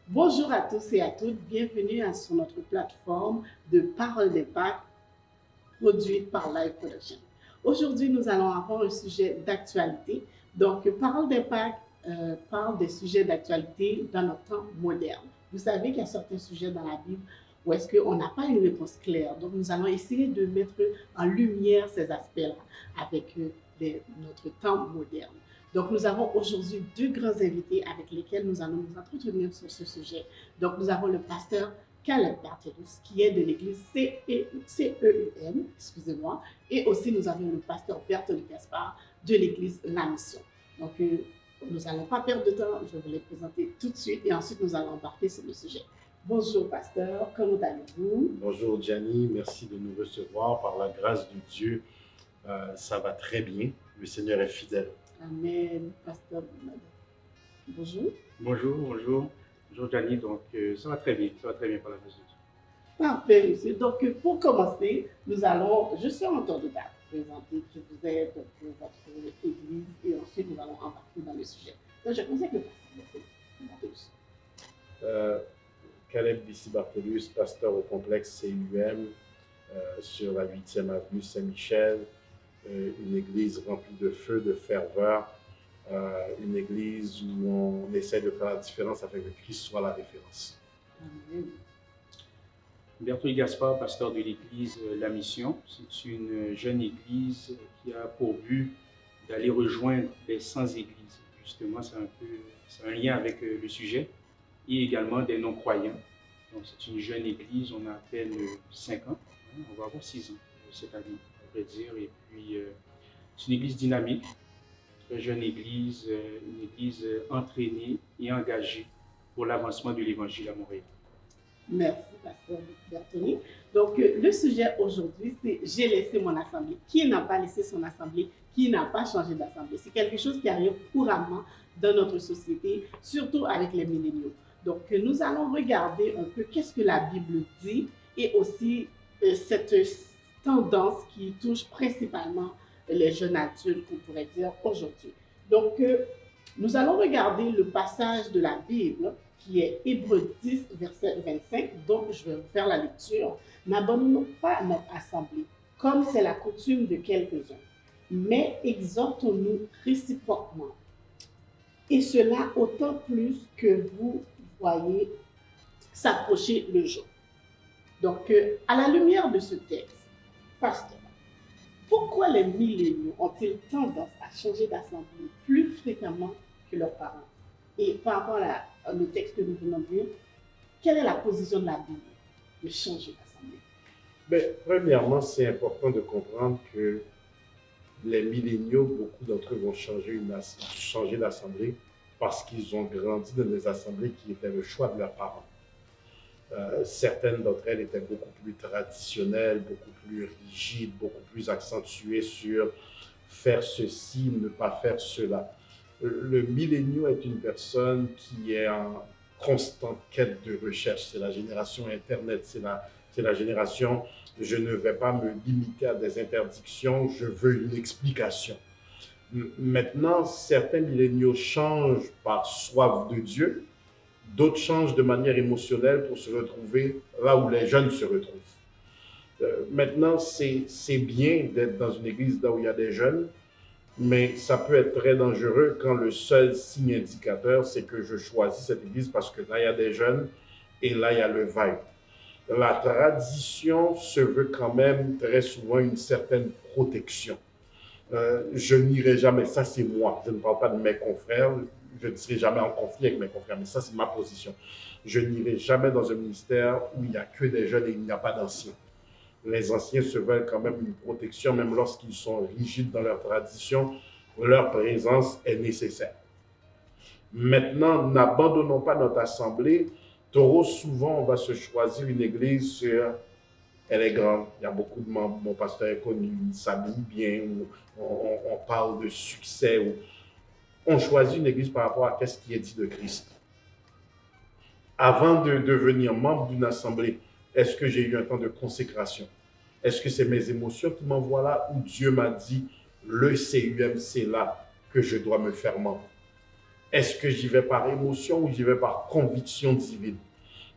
Bonjour à tous et à toutes, bienvenue sur notre plateforme de Parole d'Impact produite par Live Production. Aujourd'hui, nous allons avoir un sujet d'actualité. Donc, Parole d'Impact parle des sujets d'actualité dans notre temps moderne. Vous savez qu'il y a certains sujets dans la Bible où est-ce qu'on n'a pas une réponse claire. Donc, nous allons essayer de mettre en lumière ces aspects-là avec notre temps moderne. Donc, nous avons aujourd'hui deux grands invités avec lesquels nous allons nous entretenir sur ce sujet. Donc, nous avons le pasteur Caleb Barthelus, qui est de l'église CEUM, excusez-moi, et aussi nous avons le pasteur Berthelus Gaspard de l'église La Mission. Donc, nous n'allons pas perdre de temps, je vais les présenter tout de suite et ensuite nous allons embarquer sur le sujet. Bonjour pasteur, comment allez-vous? Bonjour Gianni, merci de nous recevoir par la grâce de Dieu. Ça va très bien, le Seigneur est fidèle. Amen, pasteur. Bonjour. Bonjour Gianni, donc ça va très bien par la grâce de Dieu. Parfait, monsieur. Donc, pour commencer, je suis en tour de table, présenter qui vous êtes, votre église, et ensuite nous allons embarquer dans le sujet. Donc, je conseille que le pasteur Barthelus. Caleb Bissi Barthelus, pasteur au complexe CUM sur la 8e avenue Saint-Michel, une église remplie de feu, de ferveur, une église où on essaie de faire la différence afin que Christ soit la référence. Amen. Berthelus Gaspard, pasteur de l'église La Mission. C'est une jeune église qui a pour but d'aller rejoindre les 100 églises. Justement, c'est un lien avec le sujet, et également des non-croyants. Donc, c'est une jeune église, on a à peine 5 ans, on va avoir 6 ans cette année, on pourrait dire. Et puis, c'est une église dynamique, très jeune église, une église entraînée et engagée pour l'avancement de l'évangile à Montréal. Merci, pasteur Berthelus. Donc, le sujet aujourd'hui, c'est « J'ai laissé mon assemblée ». Qui n'a pas laissé son assemblée? Qui n'a pas changé d'assemblée? C'est quelque chose qui arrive couramment dans notre société, surtout avec les milléniaux. Donc, nous allons regarder un peu qu'est-ce que la Bible dit et aussi cette tendance qui touche principalement les jeunes adultes, qu'on pourrait dire aujourd'hui. Donc, nous allons regarder le passage de la Bible qui est Hébreux 10, verset 25, donc je vais vous faire la lecture. N'abandonnons pas notre assemblée, comme c'est la coutume de quelques-uns, mais exhortons-nous réciproquement. Et cela autant plus que vous voyez s'approcher le jour. Donc, à la lumière de ce texte, pasteur, pourquoi les milléniaux ont-ils tendance à changer d'assemblée plus fréquemment que leurs parents? Et par rapport au texte que nous venons de lire, quelle est la position de la Bible de changer d'assemblée? Premièrement, c'est important de comprendre que les milléniaux, beaucoup d'entre eux vont changer d'assemblée parce qu'ils ont grandi dans des assemblées qui étaient le choix de leurs parents. Certaines d'entre elles étaient beaucoup plus traditionnelles, beaucoup plus rigides, beaucoup plus accentuées sur faire ceci, ne pas faire cela. Le milléniaux est une personne qui est en constante quête de recherche. C'est la génération Internet, c'est la génération je ne vais pas me limiter à des interdictions, je veux une explication. Maintenant, certains milléniaux changent par soif de Dieu, d'autres changent de manière émotionnelle pour se retrouver là où les jeunes se retrouvent. Maintenant, c'est bien d'être dans une église là où il y a des jeunes, mais ça peut être très dangereux quand le seul signe indicateur, c'est que je choisis cette église parce que là, il y a des jeunes et là, il y a le vibe. La tradition se veut quand même très souvent une certaine protection. Je n'irai jamais, ça c'est moi, je ne parle pas de mes confrères, je ne serai jamais en conflit avec mes confrères, mais ça c'est ma position. Je n'irai jamais dans un ministère où il n'y a que des jeunes et il n'y a pas d'anciens. Les anciens se veulent quand même une protection, même lorsqu'ils sont rigides dans leur tradition, leur présence est nécessaire. Maintenant, n'abandonnons pas notre assemblée. Trop souvent, on va se choisir une église sur elle est grande, il y a beaucoup de membres, mon pasteur est connu, il s'habille bien, on parle de succès, on choisit une église par rapport à ce qui est dit de Christ. Avant de devenir membre d'une assemblée, est-ce que j'ai eu un temps de consécration? Est-ce que c'est mes émotions qui m'envoient là ou Dieu m'a dit, le CUM, c'est là que je dois me faire membre? Est-ce que j'y vais par émotion ou j'y vais par conviction divine?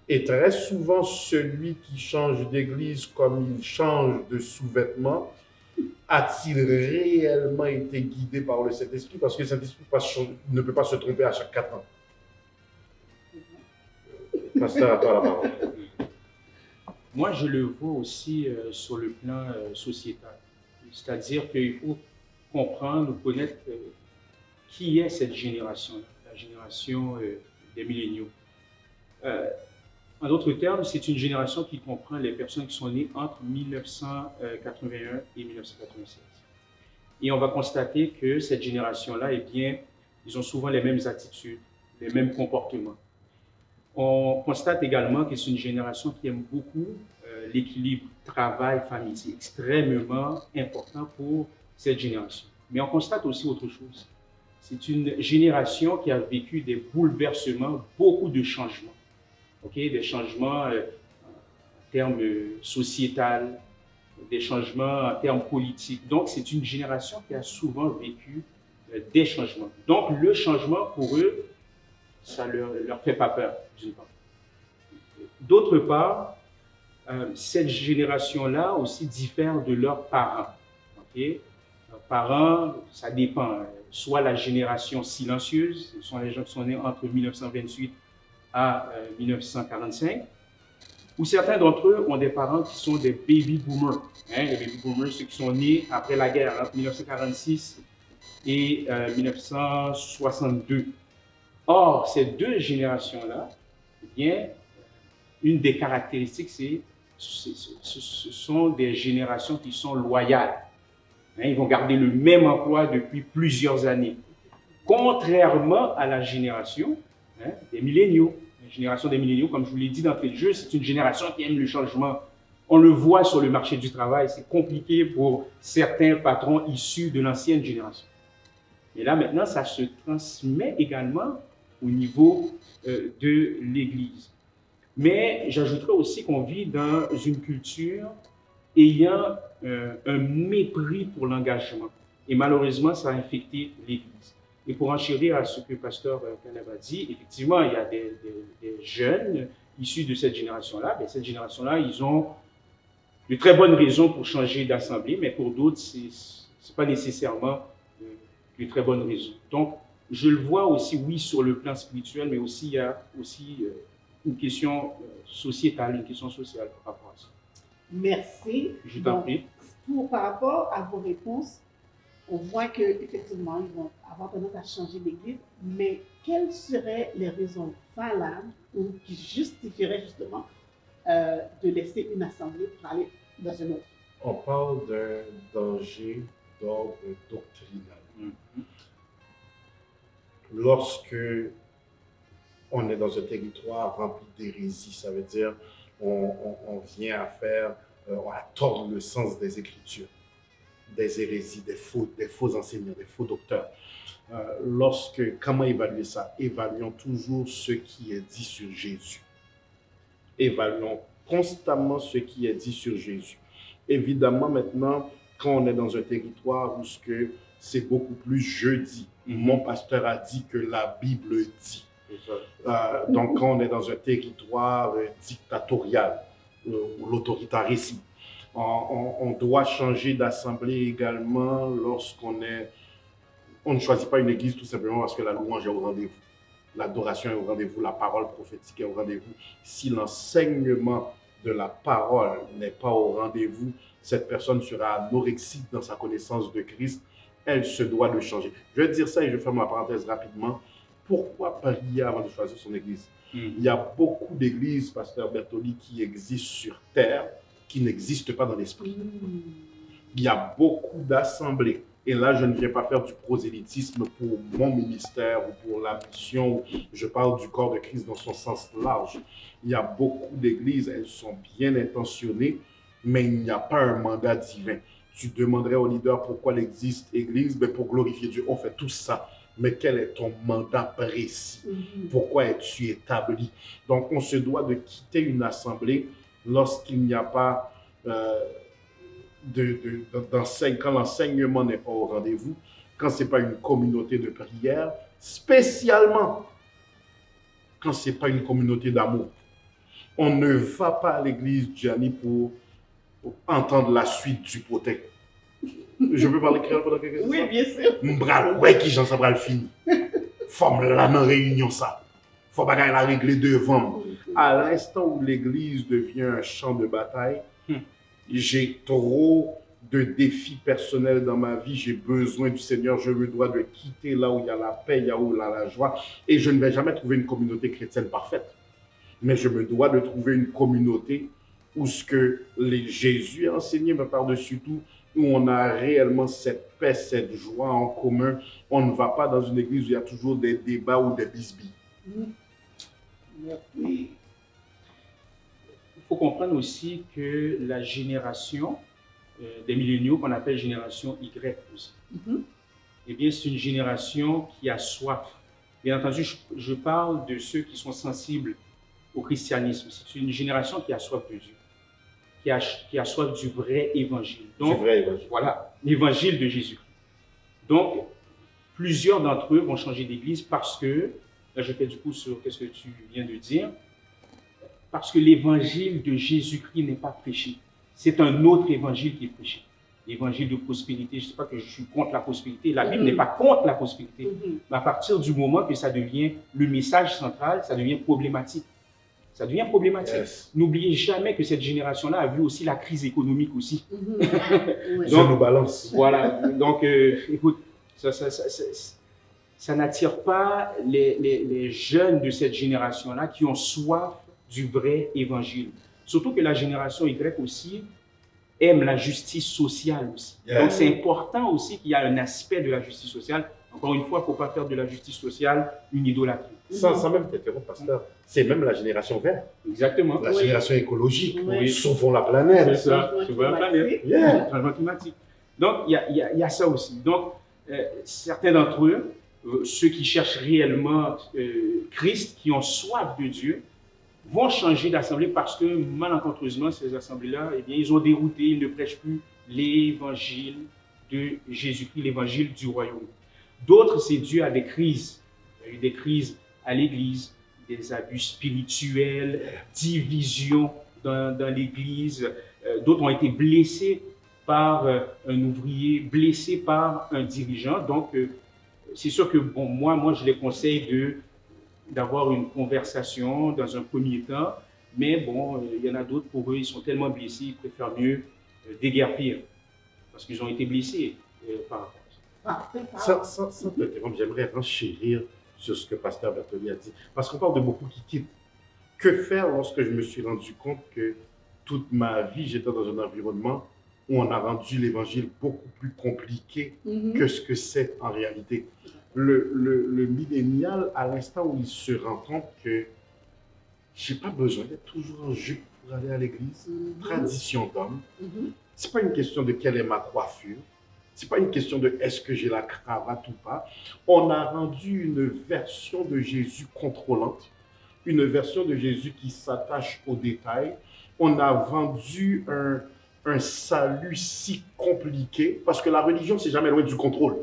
Et très souvent, celui qui change d'église comme il change de sous-vêtements, a-t-il réellement été guidé par le Saint-Esprit? Parce que le Saint-Esprit ne peut pas se tromper à chaque 4 ans. Pasteur, à toi la parole. Moi, je le vois aussi sur le plan sociétal. C'est-à-dire qu'il faut comprendre ou connaître qui est cette génération-là, la génération des milléniaux. En d'autres termes, c'est une génération qui comprend les personnes qui sont nées entre 1981 et 1996. Et on va constater que cette génération-là, eh bien, ils ont souvent les mêmes attitudes, les mêmes comportements. On constate également que c'est une génération qui aime beaucoup l'équilibre travail-famille. C'est extrêmement important pour cette génération. Mais on constate aussi autre chose. C'est une génération qui a vécu des bouleversements, beaucoup de changements. Des changements en termes sociétaux, des changements en termes politiques. Donc, c'est une génération qui a souvent vécu des changements. Donc, le changement, pour eux, ça leur fait pas peur, d'une part. D'autre part, cette génération-là aussi diffère de leurs parents. Leurs parents, ça dépend. Soit la génération silencieuse, ce sont les gens qui sont nés entre 1928 à 1945, ou certains d'entre eux ont des parents qui sont des baby boomers. Les baby boomers, ceux qui sont nés après la guerre, entre 1946 et 1962. Or, ces deux générations-là, eh bien, une des caractéristiques, ce sont des générations qui sont loyales. Ils vont garder le même emploi depuis plusieurs années. Contrairement à la génération des milléniaux. La génération des milléniaux, comme je vous l'ai dit d'entrée de jeu, c'est une génération qui aime le changement. On le voit sur le marché du travail, c'est compliqué pour certains patrons issus de l'ancienne génération. Et là, maintenant, ça se transmet également au niveau de l'Église. Mais j'ajouterais aussi qu'on vit dans une culture ayant un mépris pour l'engagement. Et malheureusement, ça a infecté l'Église. Et pour enchérir à ce que Pasteur Caleb a dit, effectivement, il y a des jeunes issus de cette génération-là. Cette génération-là, ils ont de très bonnes raisons pour changer d'assemblée, mais pour d'autres, ce n'est pas nécessairement de très bonnes raisons. Donc, je le vois aussi, oui, sur le plan spirituel, mais aussi, il y a aussi une question sociétale, une question sociale par rapport à ça. Merci. Je t'en prie. Par rapport à vos réponses, on voit qu'effectivement, ils vont avoir tendance à changer d'église, mais quelles seraient les raisons valables ou qui justifieraient justement de laisser une assemblée pour aller dans une autre? On parle d'un danger d'ordre doctrinal. Mm-hmm. Lorsque on est dans un territoire rempli d'hérésie, ça veut dire on vient à tordre le sens des Écritures, des hérésies, des faux enseignants, des faux docteurs. Comment évaluer ça? Évaluons toujours ce qui est dit sur Jésus. Évaluons constamment ce qui est dit sur Jésus. Évidemment, maintenant, quand on est dans un territoire où c'est beaucoup plus je dis, mon pasteur a dit que la Bible dit. Donc, quand on est dans un territoire dictatorial, ou l'autoritarisme, on doit changer d'assemblée également lorsqu'on est... On ne choisit pas une église tout simplement parce que la louange est au rendez-vous. L'adoration est au rendez-vous, la parole prophétique est au rendez-vous. Si l'enseignement de la parole n'est pas au rendez-vous, cette personne sera anorexique dans sa connaissance de Christ. Elle se doit de changer. Je vais dire ça et je ferme ma parenthèse rapidement. Pourquoi prier avant de choisir son église? Il y a beaucoup d'églises, Pasteur Bertoli, qui existent sur terre, qui n'existent pas dans l'esprit. Il y a beaucoup d'assemblées. Et là, je ne viens pas faire du prosélytisme pour mon ministère ou pour la mission. Je parle du corps de Christ dans son sens large. Il y a beaucoup d'églises, elles sont bien intentionnées, mais il n'y a pas un mandat divin. Tu demanderais au leader pourquoi il existe église, mais pour glorifier Dieu, on fait tout ça. Mais quel est ton mandat précis? Pourquoi es-tu établi? Donc, on se doit de quitter une assemblée lorsqu'il n'y a pas quand l'enseignement n'est pas au rendez-vous, quand ce n'est pas une communauté de prière, spécialement quand ce n'est pas une communauté d'amour. On ne va pas à l'église, Gianni, pour entendre la suite du potin. Je peux parler créole pendant quelques instants? Oui, bien sûr. M'bral, ouais, qui j'en ça va le fini. Faut là dans réunion ça. Faut pas la régler devant. À l'instant où l'église devient un champ de bataille, j'ai trop de défis personnels dans ma vie. J'ai besoin du Seigneur. Je me dois de quitter là où il y a la paix, là où il y a la joie. Et je ne vais jamais trouver une communauté chrétienne parfaite. Mais je me dois de trouver une communauté où ce que Jésus a enseigné, mais par-dessus tout, où on a réellement cette paix, cette joie en commun. On ne va pas dans une église où il y a toujours des débats ou des bisbilles. Merci. Il faut comprendre aussi que la génération des milléniaux, qu'on appelle génération Y aussi, eh bien, c'est une génération qui a soif. Bien entendu, je parle de ceux qui sont sensibles au christianisme. C'est une génération qui a soif de Dieu, qui a soif du vrai évangile. Donc, Du vrai évangile. voilà, l'évangile de Jésus. Donc, plusieurs d'entre eux vont changer d'église parce que, là je fais du coup sur ce que tu viens de dire, parce que l'évangile de Jésus-Christ n'est pas prêché. C'est un autre évangile qui est prêché. L'évangile de prospérité, je ne sais pas que je suis contre la prospérité, la Bible n'est pas contre la prospérité, mais à partir du moment que ça devient le message central, ça devient problématique. Ça devient problématique. Yes. N'oubliez jamais que cette génération-là a vu aussi la crise économique aussi. Ouais. Je nous balance. Voilà, donc écoute, ça n'attire pas les jeunes de cette génération-là qui ont soif du vrai évangile. Surtout que la génération Y aussi aime la justice sociale aussi. Yeah. Donc c'est important aussi qu'il y a un aspect de la justice sociale. Encore une fois, il ne faut pas faire de la justice sociale une idolâtrie. Sans même t'interrompre, pasteur, c'est même la génération verte, Exactement. la Oui. génération écologique. Oui. Sauvons la planète. C'est ça, Changement tu vois la planète. climatique. Yeah. Changement climatique. Donc, il y a ça aussi. Donc, certains d'entre eux, ceux qui cherchent réellement Christ, qui ont soif de Dieu, vont changer d'assemblée parce que, malencontreusement, ces assemblées-là, eh bien, ils ont dérouté, ils ne prêchent plus l'évangile de Jésus-Christ, l'évangile du royaume. D'autres, c'est dû à des crises. Il y a eu des crises à l'église, des abus spirituels, divisions dans l'église. D'autres ont été blessés par un ouvrier, blessés par un dirigeant. Donc, c'est sûr que bon, moi, je les conseille d'avoir une conversation dans un premier temps. Mais bon, il y en a d'autres, pour eux, ils sont tellement blessés, ils préfèrent mieux déguerpir parce qu'ils ont été blessés par rapport à ça. Parfait. Sans t'interrompre, j'aimerais renchérir sur ce que Pasteur Bertoli a dit. Parce qu'on parle de beaucoup qui quittent. Que faire lorsque je me suis rendu compte que toute ma vie, j'étais dans un environnement où on a rendu l'évangile beaucoup plus compliqué que ce que c'est en réalité. Le millénial, à l'instant où il se rend compte que j'ai pas besoin d'être toujours en jupe pour aller à l'église, tradition d'homme, c'est pas une question de quelle est ma coiffure, c'est pas une question de est-ce que j'ai la cravate ou pas. On a rendu une version de Jésus contrôlante, une version de Jésus qui s'attache aux détails. On a vendu un salut si compliqué, parce que la religion, c'est jamais loin du contrôle.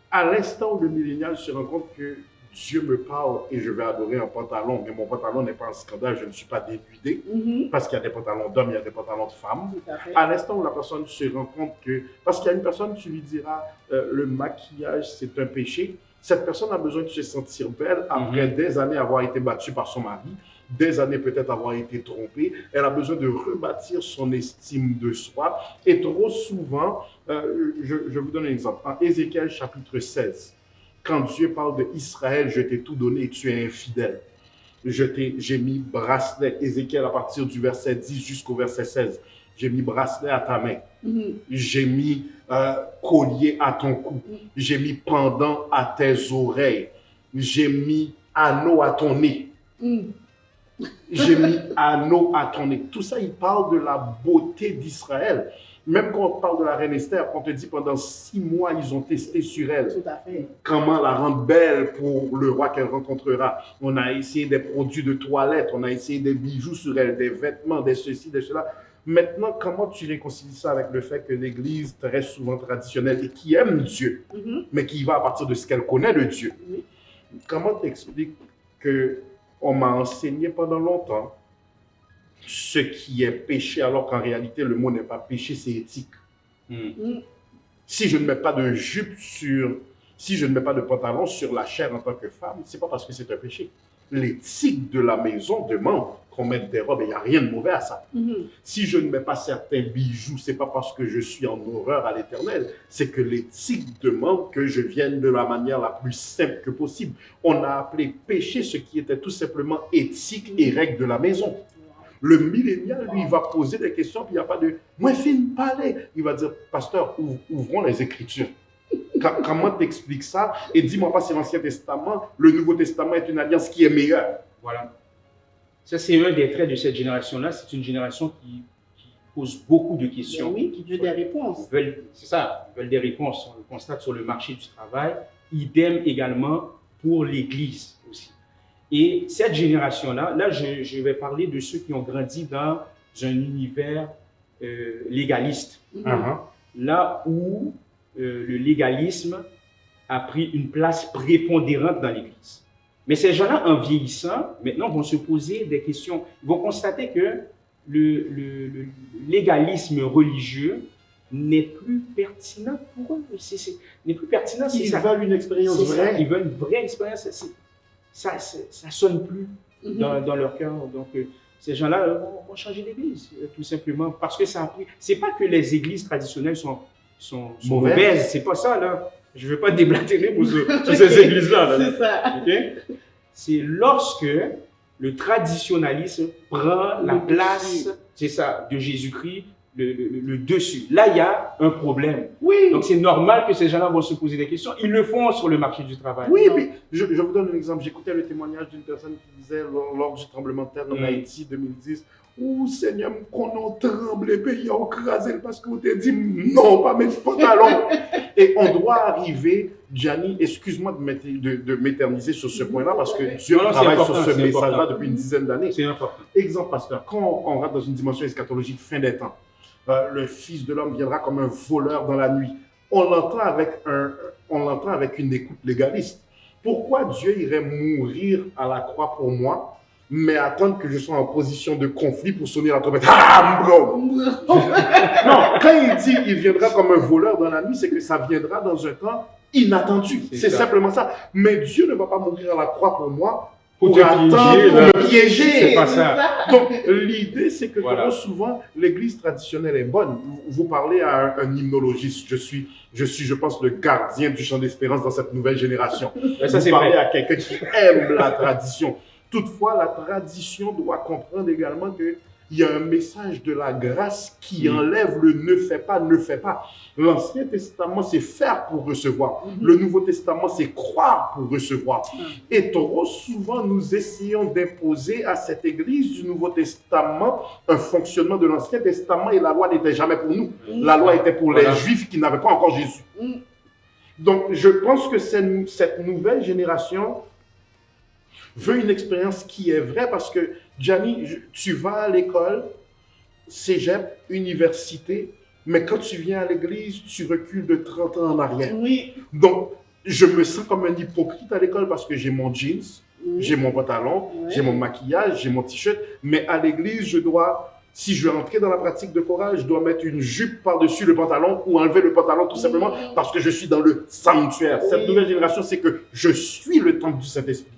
À l'instant où le millénial se rend compte que Dieu me parle et je vais adorer un pantalon, mais mon pantalon n'est pas un scandale, je ne suis pas dénudé, parce qu'il y a des pantalons d'hommes, il y a des pantalons de femmes. Tout à fait. À l'instant où la personne se rend compte que, parce qu'il y a une personne, tu lui diras, le maquillage c'est un péché, cette personne a besoin de se sentir belle après des années avoir été battue par son mari, des années peut-être avoir été trompée, elle a besoin de rebâtir son estime de soi. Et trop souvent, je vous donne un exemple, en Ézéchiel chapitre 16, quand Dieu parle de Israël, je t'ai tout donné et tu es infidèle. J'ai mis bracelet, Ézéchiel à partir du verset 10 jusqu'au verset 16, j'ai mis bracelet à ta main, j'ai mis collier à ton cou, j'ai mis pendant à tes oreilles, j'ai mis anneau à ton nez. J'ai mis anneau à ton nez. Tout ça, il parle de la beauté d'Israël. Même quand on parle de la reine Esther, on te dit pendant 6 mois, ils ont testé sur elle. Tout à fait. Comment la rendre belle pour le roi qu'elle rencontrera. On a essayé des produits de toilette, on a essayé des bijoux sur elle, des vêtements, des ceci, des cela. Maintenant, comment tu réconcilies ça avec le fait que l'Église, très souvent traditionnelle et qui aime Dieu, mais qui va à partir de ce qu'elle connaît de Dieu, Oui. comment t'expliques qu'on m'a enseigné pendant longtemps ce qui est péché, alors qu'en réalité, le mot n'est pas péché, c'est éthique. Si je ne mets pas de jupe si je ne mets pas de pantalon sur la chair en tant que femme, c'est pas parce que c'est un péché. L'éthique de la maison demande qu'on mette des robes et il n'y a rien de mauvais à ça. Si je ne mets pas certains bijoux, c'est pas parce que je suis en horreur à l'Éternel, c'est que l'éthique demande que je vienne de la manière la plus simple que possible. On a appelé péché ce qui était tout simplement éthique et règle de la maison. Le millénial, lui, il va poser des questions, puis il n'y a pas de « moi, fin de parler ». Il va dire « pasteur, ouvrons les Écritures ». Comment t'expliques ça? Et dis-moi pas, c'est l'Ancien Testament, le Nouveau Testament est une alliance qui est meilleure. Voilà. Ça, c'est un des traits de cette génération-là. C'est une génération qui pose beaucoup de questions. Oui, qui veut des réponses. C'est ça, ils veulent des réponses. On le constate sur le marché du travail. Idem également pour l'Église aussi. Et cette génération-là, là, je vais parler de ceux qui ont grandi dans un univers légaliste. Là où le légalisme a pris une place prépondérante dans l'Église. Mais ces gens-là, en vieillissant, maintenant vont se poser des questions. Ils vont constater que le légalisme religieux n'est plus pertinent pour eux. N'est plus pertinent. Ils veulent une expérience vraie. Ils veulent une vraie expérience. Ça sonne plus dans leur cœur. Donc, ces gens-là vont changer d'église, tout simplement. Parce que ça a pris... C'est pas que les églises traditionnelles sont mauvaises. C'est pas ça, là. Je ne veux pas déblatérer sur ces églises-là. C'est ça. Okay? C'est lorsque le traditionnalisme prend la place, c'est ça, de Jésus-Christ, le dessus. Là, il y a un problème. Oui. Donc, c'est normal que ces gens-là vont se poser des questions. Ils le font sur le marché du travail. Oui, puis je vous donne un exemple. J'écoutais le témoignage d'une personne qui disait lors du tremblement de terre en Haïti 2010, « Ouh, Seigneur, qu'on a tremblé, pays a écrasé parce qu'on t'a dit non, pas mes pantalons. » Et on doit arriver, Gianni, excuse-moi de m'éterniser sur ce point-là parce que Dieu travaille sur ce message-là depuis une dizaine d'années. C'est important. Exemple, pasteur, quand on rentre dans une dimension eschatologique fin des temps, le Fils de l'homme viendra comme un voleur dans la nuit. On l'entend avec une écoute légaliste. Pourquoi Dieu irait mourir à la croix pour moi, mais attendre que je sois en position de conflit pour sonner la trompette? Ah, bro! Non, quand il dit il viendra comme un voleur dans la nuit, c'est que ça viendra dans un temps inattendu. C'est simplement ça. Mais Dieu ne va pas mourir à la croix pour moi, pour me piéger. C'est pas ça. Donc, l'idée, c'est que trop souvent, l'église traditionnelle est bonne. Vous parlez à un hymnologiste. Je suis, je pense, le gardien du chant d'espérance dans cette nouvelle génération. Ça, vous parlez à quelqu'un qui aime la tradition. Toutefois, la tradition doit comprendre également qu'il y a un message de la grâce qui enlève le ne fais pas, ne fais pas. L'Ancien Testament, c'est faire pour recevoir. Le Nouveau Testament, c'est croire pour recevoir. Et trop souvent, nous essayons d'imposer à cette Église du Nouveau Testament un fonctionnement de l'Ancien Testament et la loi n'était jamais pour nous. La loi était pour les Juifs qui n'avaient pas encore Jésus. Donc, je pense que cette nouvelle génération veut une expérience qui est vraie parce que, Gianni, tu vas à l'école, cégep, université, mais quand tu viens à l'église, tu recules de 30 ans en arrière. Oui. Donc, je me sens comme un hypocrite à l'école parce que j'ai mon jeans, j'ai mon pantalon, j'ai mon maquillage, j'ai mon t-shirt, mais à l'église, si je veux entrer dans la pratique de chorale, je dois mettre une jupe par-dessus le pantalon ou enlever le pantalon tout simplement parce que je suis dans le sanctuaire. Cette nouvelle génération, c'est que je suis le temple du Saint-Esprit.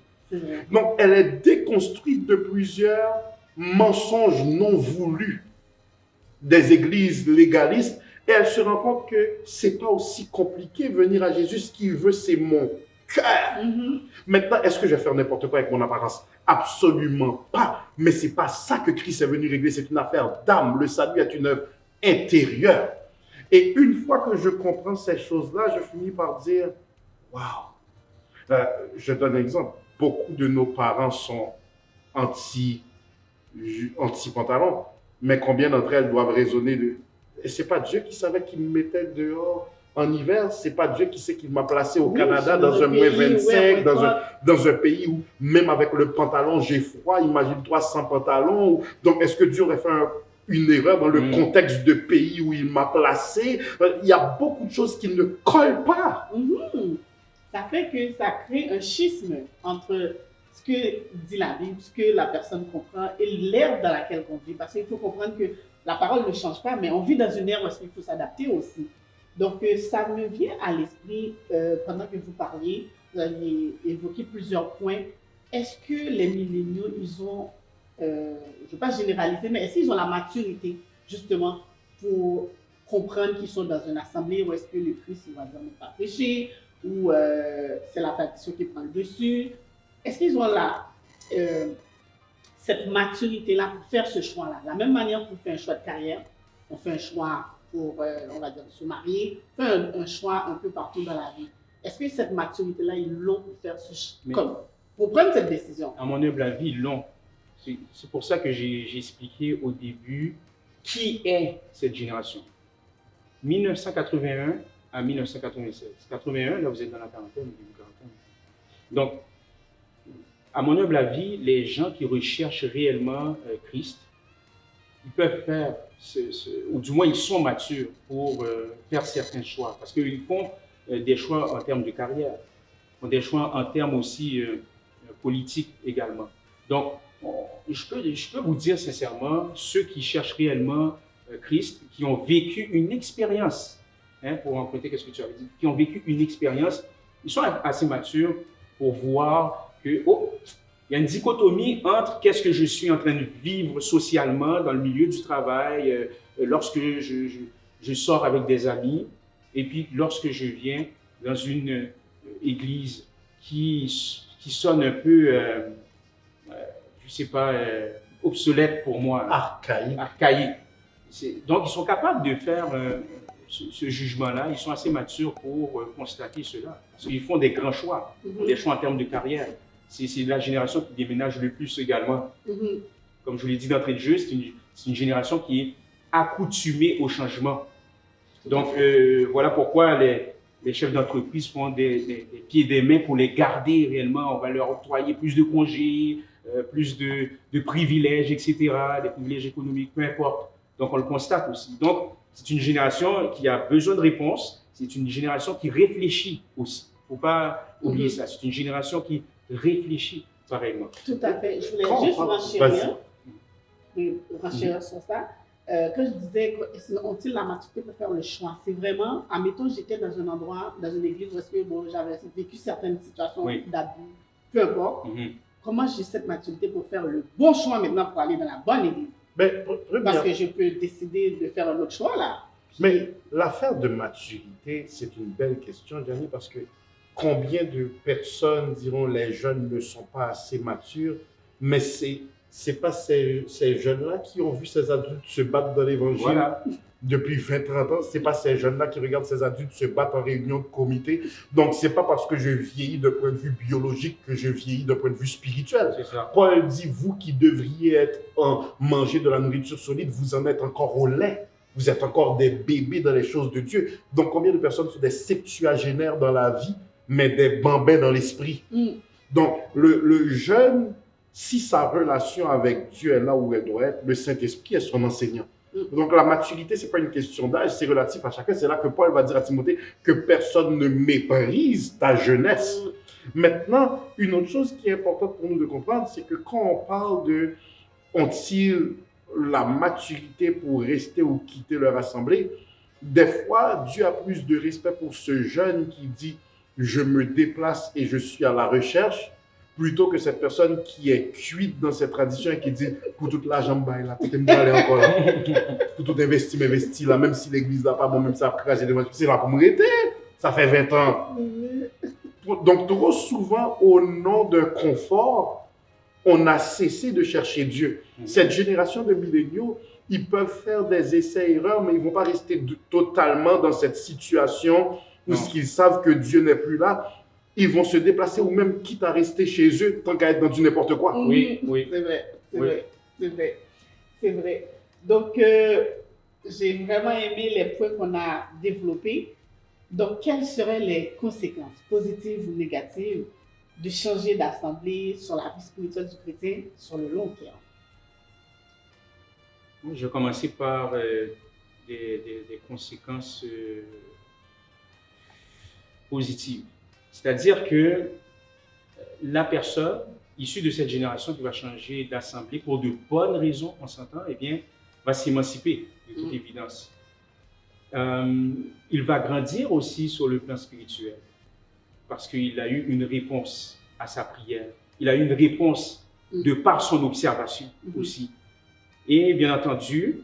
Donc, elle est déconstruite de plusieurs mensonges non voulus des églises légalistes et elle se rend compte que c'est pas aussi compliqué venir à Jésus. Ce qu'il veut, c'est mon cœur. Maintenant, est-ce que je vais faire n'importe quoi avec mon apparence? Absolument pas. Mais c'est pas ça que Christ est venu régler. C'est une affaire d'âme. Le salut est une œuvre intérieure. Et une fois que je comprends ces choses-là, je finis par dire, waouh. Je donne un exemple. Beaucoup de nos parents sont anti-pantalon, mais combien d'entre elles doivent raisonner de... Et c'est pas Dieu qui savait qu'il me mettait dehors en hiver, c'est pas Dieu qui sait qu'il m'a placé au Canada dans un moins 25, dans un pays où même avec le pantalon j'ai froid, imagine-toi sans pantalon. Donc est-ce que Dieu aurait fait une erreur dans le contexte de pays où il m'a placé. Il y a beaucoup de choses qui ne collent pas. Ça fait que ça crée un schisme entre ce que dit la Bible, ce que la personne comprend et l'ère dans laquelle on vit. Parce qu'il faut comprendre que la parole ne change pas, mais on vit dans une ère où il faut s'adapter aussi. Donc, ça me vient à l'esprit, pendant que vous parliez, vous avez évoqué plusieurs points. Est-ce que les milléniaux, ils ont, je ne veux pas généraliser, mais est-ce qu'ils ont la maturité, justement, pour comprendre qu'ils sont dans une assemblée où est-ce que le Christ, il va dire, ne pas pécher, ou c'est la tradition qui prend le dessus? Est-ce qu'ils ont cette maturité-là pour faire ce choix-là? De la même manière qu'on fait un choix de carrière, on fait un choix pour, on va dire, se marier, on fait un choix un peu partout dans la vie. Est-ce que cette maturité-là, ils l'ont pour faire ce choix, pour prendre cette décision? À mon humble avis, ils l'ont. C'est pour ça que j'ai expliqué au début qui est cette génération. 1981 à 1996. 81, là, vous êtes dans la quarantaine, début quarantaine. Donc, à mon humble avis, les gens qui recherchent réellement Christ, ils peuvent faire, ou du moins ils sont matures pour faire certains choix. Parce qu'ils font des choix en termes de carrière, ils font des choix en termes aussi politiques également. Donc, je peux vous dire sincèrement, ceux qui cherchent réellement Christ, qui ont vécu une expérience, pour emprunter ce que tu avais dit, qui ont vécu une expérience, ils sont assez matures pour voir que, il y a une dichotomie entre qu'est-ce que je suis en train de vivre socialement dans le milieu du travail, lorsque je sors avec des amis, et puis lorsque je viens dans une église qui sonne un peu, je ne sais pas, obsolète pour moi. Archaïque. Donc, ils sont capables de faire ce jugement-là. Ils sont assez matures pour constater cela. Parce qu'ils font des grands choix, des choix en termes de carrière. C'est la génération qui déménage le plus également. Comme je vous l'ai dit d'entrée de jeu, c'est une génération qui est accoutumée au changement. Donc, voilà pourquoi les chefs d'entreprise font des pieds et des mains pour les garder réellement. On va leur octroyer plus de congés, plus de privilèges, etc., des privilèges économiques, peu importe. Donc, on le constate aussi. Donc, c'est une génération qui a besoin de réponses. C'est une génération qui réfléchit aussi. Il ne faut pas oublier ça. C'est une génération qui réfléchit pareillement. Tout à fait. Je voulais juste renchérir sur ça. Quand je disais, ont-ils la maturité pour faire le choix? C'est vraiment, admettons, j'étais dans un endroit, dans une église où j'avais vécu certaines situations d'abus, peu importe. Comment j'ai cette maturité pour faire le bon choix maintenant pour aller dans la bonne église? Parce que je peux décider de faire un autre choix là. Mais l'affaire de maturité, c'est une belle question, Gianni, parce que combien de personnes diront les jeunes ne sont pas assez matures, mais c'est pas ces jeunes-là qui ont vu ces adultes se battre dans l'évangile depuis 20-30 ans. C'est pas ces jeunes-là qui regardent ces adultes se battre en réunion de comité. Donc, c'est pas parce que je vieillis d'un point de vue biologique que je vieillis d'un point de vue spirituel. Paul dit, vous qui devriez manger de la nourriture solide, vous en êtes encore au lait. Vous êtes encore des bébés dans les choses de Dieu. Donc, combien de personnes sont des septuagénaires dans la vie, mais des bambins dans l'esprit? Donc, le jeune, si sa relation avec Dieu est là où elle doit être, le Saint-Esprit est son enseignant. Donc, la maturité, ce n'est pas une question d'âge, c'est relatif à chacun. C'est là que Paul va dire à Timothée que personne ne méprise ta jeunesse. Maintenant, une autre chose qui est importante pour nous de comprendre, c'est que quand on parle de ont-ils la maturité pour rester ou quitter leur assemblée, des fois, Dieu a plus de respect pour ce jeune qui dit « je me déplace et je suis à la recherche », plutôt que cette personne qui est cuite dans cette tradition et qui dit « pour toute la jambe, là, pour aller encore là, pour tout investir, m'investir là, même si l'église n'a pas bon, même si après j'ai des c'est là pour me rester, ça fait 20 ans. » Donc, trop souvent, au nom d'un confort, on a cessé de chercher Dieu. Cette génération de milléniaux, ils peuvent faire des essais-erreurs, mais ils ne vont pas rester totalement dans cette situation où ils savent que Dieu n'est plus là. Ils vont se déplacer ou même quitte à rester chez eux tant qu'à être dans du n'importe quoi. Oui. C'est vrai. Donc, j'ai vraiment aimé les points qu'on a développés. Donc, quelles seraient les conséquences, positives ou négatives, de changer d'assemblée sur la vie spirituelle du chrétien sur le long terme? Je vais commencer par des conséquences positives. C'est-à-dire que la personne issue de cette génération qui va changer d'assemblée pour de bonnes raisons, on s'entend, eh bien, va s'émanciper de toute évidence. Il va grandir aussi sur le plan spirituel parce qu'il a eu une réponse à sa prière. Il a eu une réponse de par son observation aussi. Et bien entendu,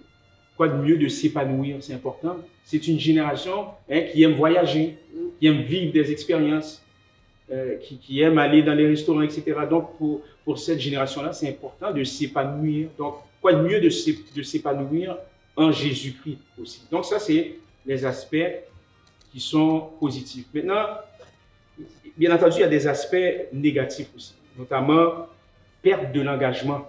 quoi de mieux de s'épanouir, c'est important. C'est une génération qui aime voyager, qui aime vivre des expériences, qui aime aller dans les restaurants, etc. Donc, pour cette génération-là, c'est important de s'épanouir. Donc, quoi de mieux de s'épanouir en Jésus-Christ aussi. Donc, ça, c'est les aspects qui sont positifs. Maintenant, bien entendu, il y a des aspects négatifs aussi, notamment perte de l'engagement.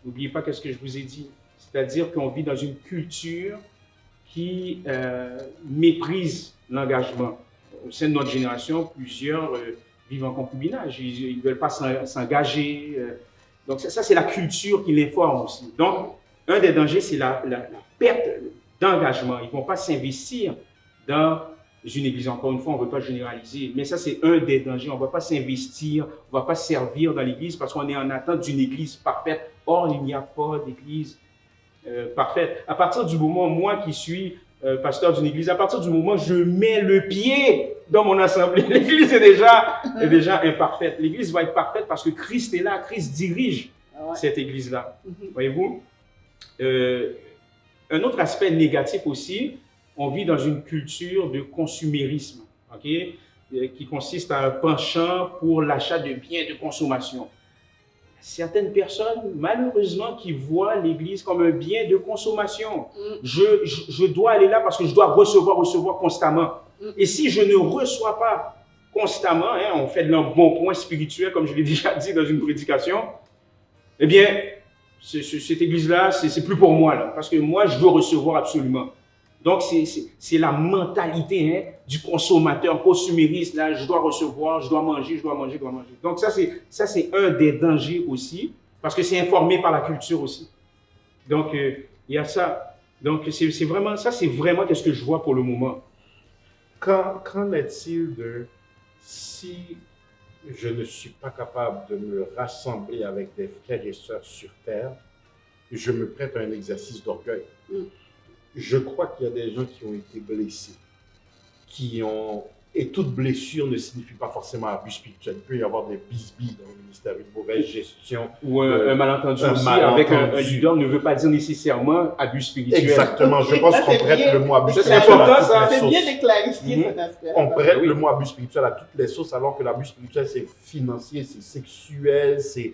N'oubliez pas ce que je vous ai dit. C'est-à-dire qu'on vit dans une culture qui méprise l'engagement. Au sein de notre génération, plusieurs vivent en concubinage. Ils ne veulent pas s'engager. Donc ça, c'est la culture qui l'informe aussi. Donc, un des dangers, c'est la perte d'engagement. Ils ne vont pas s'investir dans une église. Encore une fois, on ne veut pas généraliser, mais ça, c'est un des dangers. On ne va pas s'investir, on ne va pas servir dans l'église parce qu'on est en attente d'une église parfaite. Or, il n'y a pas d'église parfaite. À partir du moment, moi qui suis pasteur d'une église, à partir du moment où je mets le pied dans mon assemblée, l'église est déjà imparfaite. L'église va être parfaite parce que Christ est là, Christ dirige cette église-là. Voyez-vous? Un autre aspect négatif aussi, on vit dans une culture de consumérisme, qui consiste à un penchant pour l'achat de biens de consommation. Certaines personnes, malheureusement, qui voient l'église comme un bien de consommation. Je dois aller là parce que je dois recevoir constamment. Et si je ne reçois pas constamment, on fait de l'embonpoint spirituel, comme je l'ai déjà dit dans une prédication, eh bien, cette église-là, c'est plus pour moi, là, parce que moi, je veux recevoir absolument. Donc, c'est la mentalité du consommateur, consumériste. Là, je dois recevoir, je dois manger. Donc, ça, c'est un des dangers aussi, parce que c'est informé par la culture aussi. Donc, il y a ça. Donc, c'est vraiment ce que je vois pour le moment. Qu'en est-il de si je ne suis pas capable de me rassembler avec des frères et sœurs sur terre, je me prête à un exercice d'orgueil. Je crois qu'il y a des gens qui ont été blessés, et toute blessure ne signifie pas forcément abus spirituel. Il peut y avoir des bisbilles dans le ministère, une mauvaise gestion. Ou un malentendu aussi avec un leader ne veut pas dire nécessairement abus spirituel. Exactement, je pense qu'on prête le mot abus spirituel. C'est important, ça. C'est bien de clarifier cet aspect. On prête le mot abus spirituel à toutes les sauces, alors que l'abus spirituel, c'est financier, c'est sexuel, c'est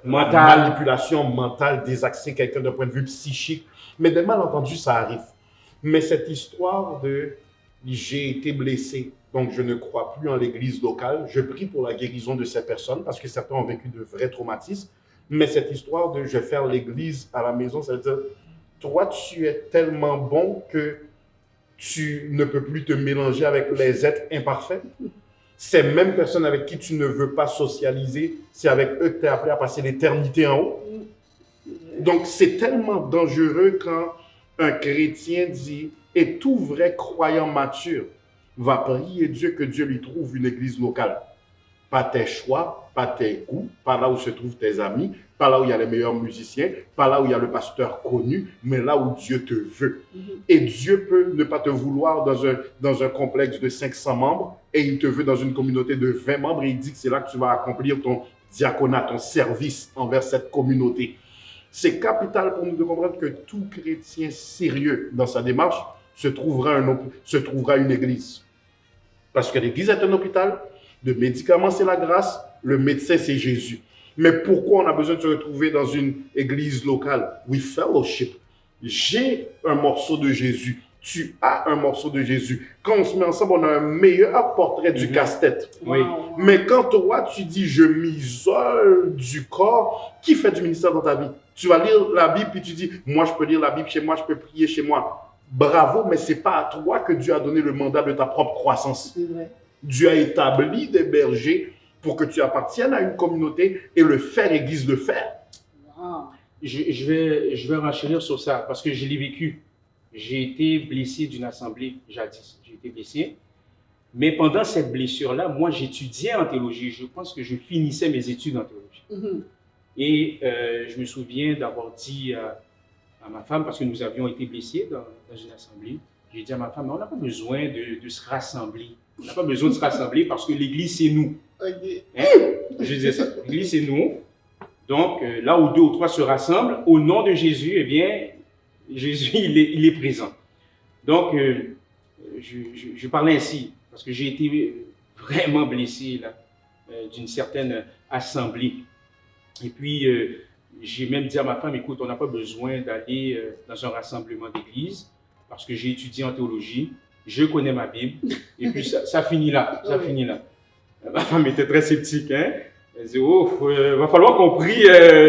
manipulation mentale, désaxer quelqu'un d'un point de vue psychique. Mais des malentendus, ça arrive. Mais cette histoire de « j'ai été blessé, donc je ne crois plus en l'église locale », je prie pour la guérison de ces personnes parce que certains ont vécu de vrais traumatismes. Mais cette histoire de « je vais faire l'église à la maison », ça veut dire « toi, tu es tellement bon que tu ne peux plus te mélanger avec les êtres imparfaits ». Ces mêmes personnes avec qui tu ne veux pas socialiser, c'est avec eux que tu es appelé à passer l'éternité en haut. Donc, c'est tellement dangereux quand un chrétien dit « et tout vrai croyant mature va prier Dieu que Dieu lui trouve une église locale ». Pas tes choix, pas tes goûts, pas là où se trouvent tes amis, pas là où il y a les meilleurs musiciens, pas là où il y a le pasteur connu, mais là où Dieu te veut. Et Dieu peut ne pas te vouloir dans un complexe de 500 membres et il te veut dans une communauté de 20 membres et il dit que c'est là que tu vas accomplir ton diaconat, ton service envers cette communauté. C'est capital pour nous de comprendre que tout chrétien sérieux dans sa démarche se trouvera une église. Parce que l'église est un hôpital, le médicament c'est la grâce, le médecin c'est Jésus. Mais pourquoi on a besoin de se retrouver dans une église locale? We fellowship. J'ai un morceau de Jésus. Tu as un morceau de Jésus. Quand on se met ensemble, on a un meilleur portrait du casse-tête. Oui. Mais quand toi, tu dis « je m'isole du corps », qui fait du ministère dans ta vie? Tu vas lire la Bible puis tu dis « moi, je peux lire la Bible chez moi, je peux prier chez moi ». Bravo, mais ce n'est pas à toi que Dieu a donné le mandat de ta propre croissance. C'est vrai. Dieu a établi des bergers pour que tu appartiennes à une communauté et le faire aiguise le faire. Wow. je vais renchérir sur ça parce que je l'ai vécu. J'ai été blessé d'une assemblée jadis. J'ai été blessé. Mais pendant cette blessure-là, moi, j'étudiais en théologie. Je pense que je finissais mes études en théologie. Et je me souviens d'avoir dit à ma femme, parce que nous avions été blessés dans une assemblée, j'ai dit à ma femme, on n'a pas besoin de se rassembler. On n'a pas besoin de se rassembler parce que l'Église, c'est nous. Hein? Je disais ça. L'Église, c'est nous. Donc, là où 2 ou 3 se rassemblent, au nom de Jésus, eh bien, Jésus, il est présent. Donc, je parlais ainsi, parce que j'ai été vraiment blessé là, d'une certaine assemblée. Et puis, j'ai même dit à ma femme, écoute, on n'a pas besoin d'aller dans un rassemblement d'église, parce que j'ai étudié en théologie, je connais ma Bible, et puis ça finit là, ça finit là. Ma femme était très sceptique, hein. Elle dit, oh, va falloir qu'on prie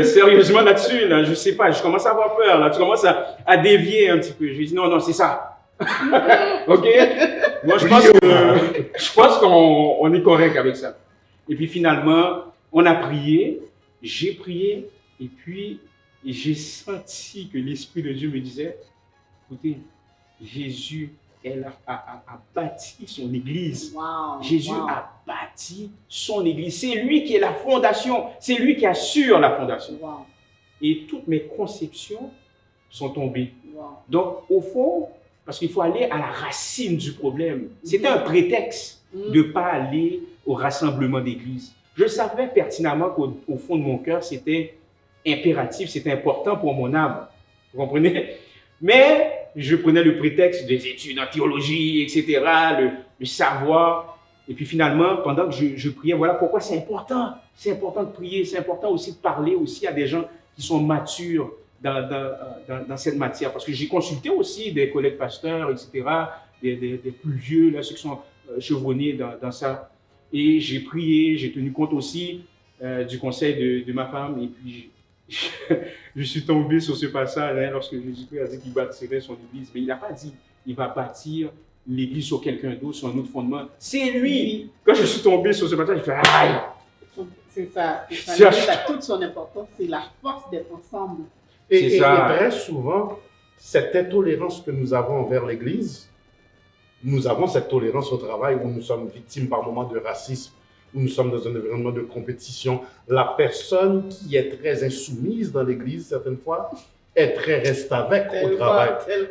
sérieusement là-dessus, là. Je sais pas, je commence à avoir peur, là. Tu commences à dévier un petit peu. Je lui dis, non, c'est ça. Ok? Moi, je pense qu'on est correct avec ça. Et puis finalement, on a prié, j'ai prié, et puis j'ai senti que l'Esprit de Dieu me disait, écoutez, Jésus a bâti son Église. Jésus a bâti son Église. C'est lui qui est la fondation. C'est lui qui assure la fondation. Et toutes mes conceptions sont tombées. Donc, au fond, parce qu'il faut aller à la racine du problème. C'était un prétexte de ne pas aller au rassemblement d'église. Je savais pertinemment qu'au fond de mon cœur, c'était impératif, c'était important pour mon âme. Vous comprenez? Mais je prenais le prétexte des études en théologie, etc., le savoir. Et puis finalement, pendant que je priais, voilà pourquoi c'est important. C'est important de prier, c'est important aussi de parler aussi à des gens qui sont matures dans cette matière. Parce que j'ai consulté aussi des collègues pasteurs, etc., des plus vieux, là, ceux qui sont chevronnés dans ça. Et j'ai prié, j'ai tenu compte aussi du conseil de ma femme. Et puis, je suis tombé sur ce passage hein, lorsque Jésus-Christ a dit qu'il bâtirait son église. Mais il n'a pas dit qu'il va bâtir l'église sur quelqu'un d'autre, sur un autre fondement. C'est lui. Quand je suis tombé sur ce passage, j'ai fait aïe. C'est ça. L'église a toute son importance. C'est la force d'être ensemble. Et très souvent, cette intolérance que nous avons envers l'église, nous avons cette tolérance au travail où nous sommes victimes par moments de racisme, où nous sommes dans un environnement de compétition. La personne qui est très insoumise dans l'église, certaines fois, est très reste avec au travail.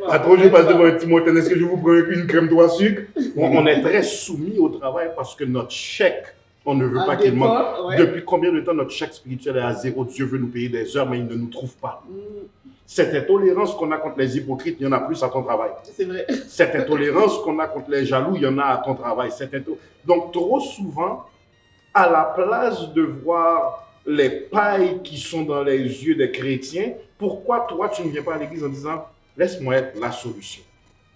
Attends, je passe devant un petit Timothée, est-ce que je vous prends une crème 3 sucre? On est très soumis au travail parce que notre chèque, on ne veut pas qu'il manque. Ouais. Depuis combien de temps notre chèque spirituel est à 0? Dieu veut nous payer des heures, mais il ne nous trouve pas. Cette intolérance qu'on a contre les hypocrites, il y en a plus à ton travail. C'est vrai. Cette intolérance qu'on a contre les jaloux, il y en a à ton travail. Donc, trop souvent, à la place de voir les pailles qui sont dans les yeux des chrétiens, pourquoi toi, tu ne viens pas à l'église en disant « Laisse-moi être la solution.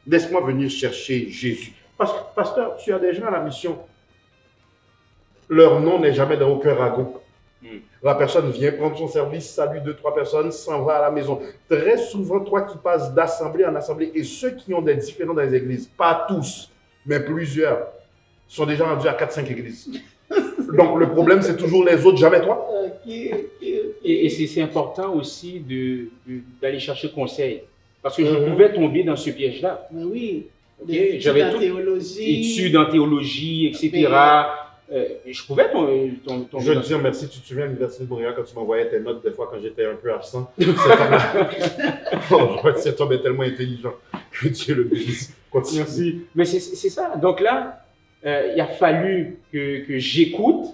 Laisse-moi venir chercher Jésus. » Parce que, pasteur, tu as des gens à la mission. Leur nom n'est jamais dans aucun ragot. La personne vient prendre son service, salue 2-3 personnes, s'en va à la maison. Très souvent, toi qui passes d'assemblée en assemblée, et ceux qui ont des différends dans les églises, pas tous, mais plusieurs, sont déjà rendus à 4-5 églises. Donc le problème, c'est toujours les autres, jamais toi. Et c'est important aussi d'aller chercher conseil. Parce que je pouvais tomber dans ce piège-là. Mais oui, j'avais études en théologie, etc. Je pouvais tomber. Je veux te dire merci, tu te souviens à l'Université de Montréal quand tu m'envoyais tes notes des fois quand j'étais un peu absent. Cet homme est tellement intelligent. Que Dieu le bénisse. Continue. Merci. Mais c'est ça. Donc là, il a fallu que j'écoute,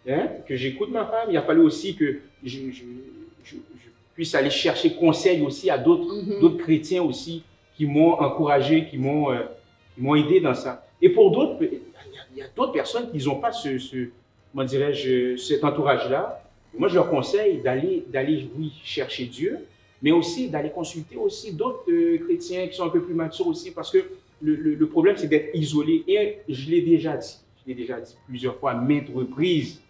hein, que j'écoute ma femme. Il a fallu aussi que je puisse aller chercher conseil aussi à d'autres chrétiens aussi qui m'ont encouragé, qui m'ont aidé dans ça. Et pour d'autres, il y a d'autres personnes qui n'ont pas comment dirais-je, cet entourage-là. Moi, je leur conseille d'aller oui, chercher Dieu, mais aussi d'aller consulter aussi d'autres chrétiens qui sont un peu plus matures aussi, parce que le problème, c'est d'être isolé. Et je l'ai déjà dit plusieurs fois, à maintes reprises.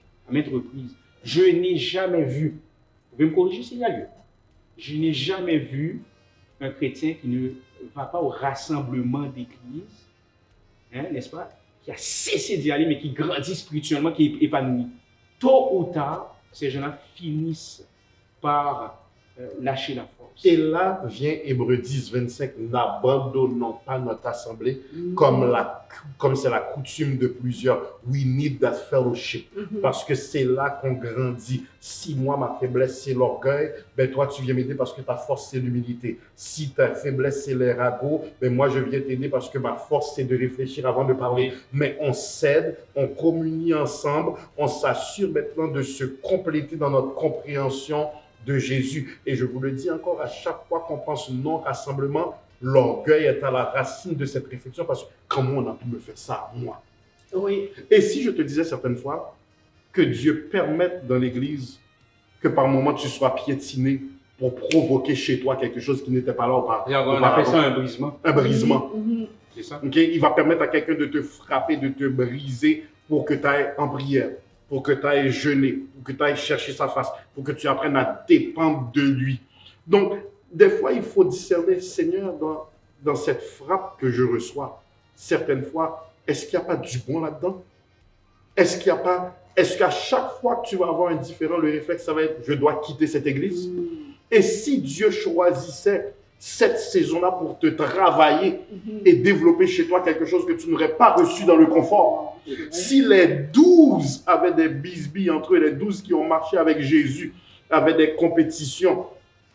Je n'ai jamais vu, vous pouvez me corriger s'il y a lieu, je n'ai jamais vu un chrétien qui ne va pas au rassemblement d'église, hein, n'est-ce pas, qui a cessé d'y aller, mais qui grandit spirituellement, qui est épanoui. Tôt ou tard, ces gens-là finissent par lâcher la force. Et là vient Hébreux 10, 25, n'abandonnons pas notre assemblée comme c'est la coutume de plusieurs. We need that fellowship. Parce que c'est là qu'on grandit. Si moi, ma faiblesse, c'est l'orgueil, ben toi, tu viens m'aider parce que ta force, c'est l'humilité. Si ta faiblesse, c'est les ragots, ben moi, je viens t'aider parce que ma force, c'est de réfléchir avant de parler. Mais on s'aide, on communie ensemble, on s'assure maintenant de se compléter dans notre compréhension de Jésus. Et je vous le dis encore, à chaque fois qu'on pense non-rassemblement, l'orgueil est à la racine de cette réflexion parce que comment on a pu me faire ça à moi? Oui. Et si je te disais certaines fois que Dieu permette dans l'Église que par moment tu sois piétiné pour provoquer chez toi quelque chose qui n'était pas là auparavant. On appelle ça un brisement. Un brisement. C'est ça. Okay? Il va permettre à quelqu'un de te frapper, de te briser pour que tu ailles en prière, pour que tu ailles jeûner, pour que tu ailles chercher sa face, pour que tu apprennes à dépendre de lui. Donc, des fois, il faut discerner, Seigneur, dans cette frappe que je reçois, certaines fois, est-ce qu'il n'y a pas du bon là-dedans? Est-ce qu'à chaque fois que tu vas avoir un différent, le réflexe, ça va être, je dois quitter cette église? Et si Dieu choisissait cette saison-là pour te travailler et développer chez toi quelque chose que tu n'aurais pas reçu dans le confort. Si les 12 avaient des bisbilles entre eux, les 12 qui ont marché avec Jésus, avaient des compétitions,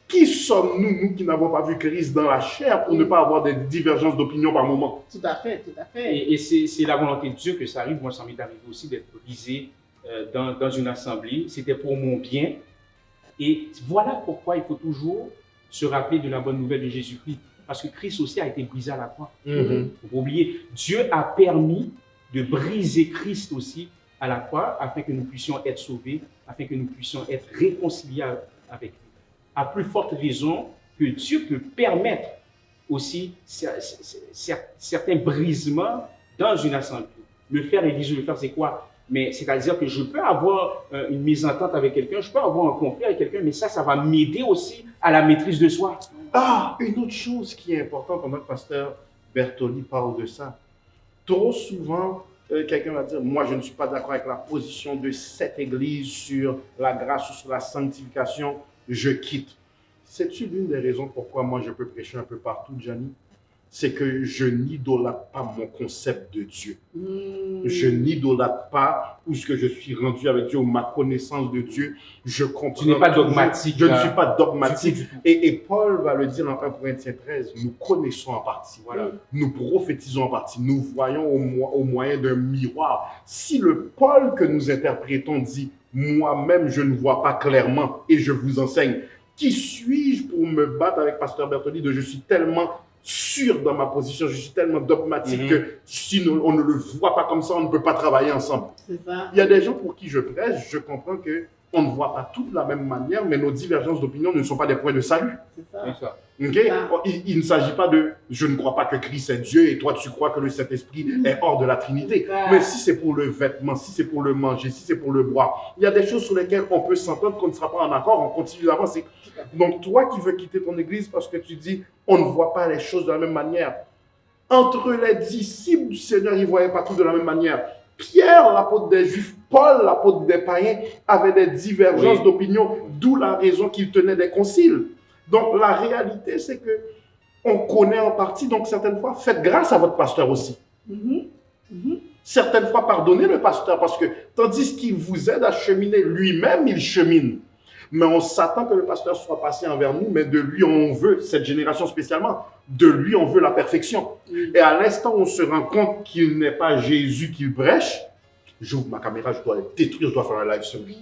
qui sommes-nous, nous qui n'avons pas vu Christ dans la chair, pour ne pas avoir des divergences d'opinion par moment? Tout à fait, tout à fait. Et c'est la volonté de Dieu que ça arrive. Moi, ça m'est arrivé aussi d'être brisé dans une assemblée. C'était pour mon bien. Et voilà pourquoi il faut toujours se rappeler de la bonne nouvelle de Jésus-Christ. Parce que Christ aussi a été brisé à la croix. Faut oublier, Dieu a permis de briser Christ aussi à la croix afin que nous puissions être sauvés, afin que nous puissions être réconciliés avec lui. À plus forte raison que Dieu peut permettre aussi certains brisements dans une assemblée. Le faire, l'Église, le faire, c'est quoi? Mais c'est-à-dire que je peux avoir une mésentente avec quelqu'un, je peux avoir un conflit avec quelqu'un, mais ça va m'aider aussi à la maîtrise de soi. Ah, une autre chose qui est importante pendant que Pasteur Bertoli parle de ça. Trop souvent, quelqu'un va dire, moi je ne suis pas d'accord avec la position de cette église sur la grâce ou sur la sanctification, je quitte. C'est-tu l'une des raisons pourquoi moi je peux prêcher un peu partout, Gianni? C'est que je n'idolâtre pas mon concept de Dieu. Je n'idolâtre pas où ce que je suis rendu avec Dieu ou ma connaissance de Dieu. Je comprends. Tu n'es pas dogmatique. Je ne suis pas dogmatique. Et Paul va le dire dans 1 Corinthiens 13, nous connaissons en partie. Voilà. Nous prophétisons en partie. Nous voyons au moyen d'un miroir. Si le Paul que nous interprétons dit, moi-même je ne vois pas clairement et je vous enseigne, qui suis-je pour me battre avec Pasteur Bertoli de je suis tellement sûr dans ma position, je suis tellement dogmatique que si on ne le voit pas comme ça, on ne peut pas travailler ensemble. C'est ça. Il y a des gens pour qui je prêche, je comprends qu'on ne voit pas tout de la même manière, mais nos divergences d'opinion ne sont pas des points de salut. C'est ça. C'est ça. Okay? Il ne s'agit pas de « je ne crois pas que Christ est Dieu et toi tu crois que le Saint-Esprit est hors de la Trinité ». Mais si c'est pour le vêtement, si c'est pour le manger, si c'est pour le boire, il y a des choses sur lesquelles on peut s'entendre, qu'on ne sera pas en accord, on continue d'avancer. Donc toi qui veux quitter ton église parce que tu dis « on ne voit pas les choses de la même manière ». Entre les disciples du Seigneur, ils ne voyaient pas tout de la même manière. Pierre, l'apôtre des Juifs, Paul, l'apôtre des païens, avaient des divergences d'opinion, d'où la raison qu'ils tenaient des conciles. Donc, la réalité, c'est que on connaît en partie, donc certaines fois, faites grâce à votre pasteur aussi. Certaines fois, pardonnez le pasteur, parce que tandis qu'il vous aide à cheminer, lui-même, il chemine. Mais on s'attend que le pasteur soit patient envers nous, mais de lui, on veut, cette génération spécialement, de lui, on veut la perfection. Et à l'instant où on se rend compte qu'il n'est pas Jésus qu'il prêche, j'ouvre ma caméra, je dois le détruire, je dois faire un live sur lui.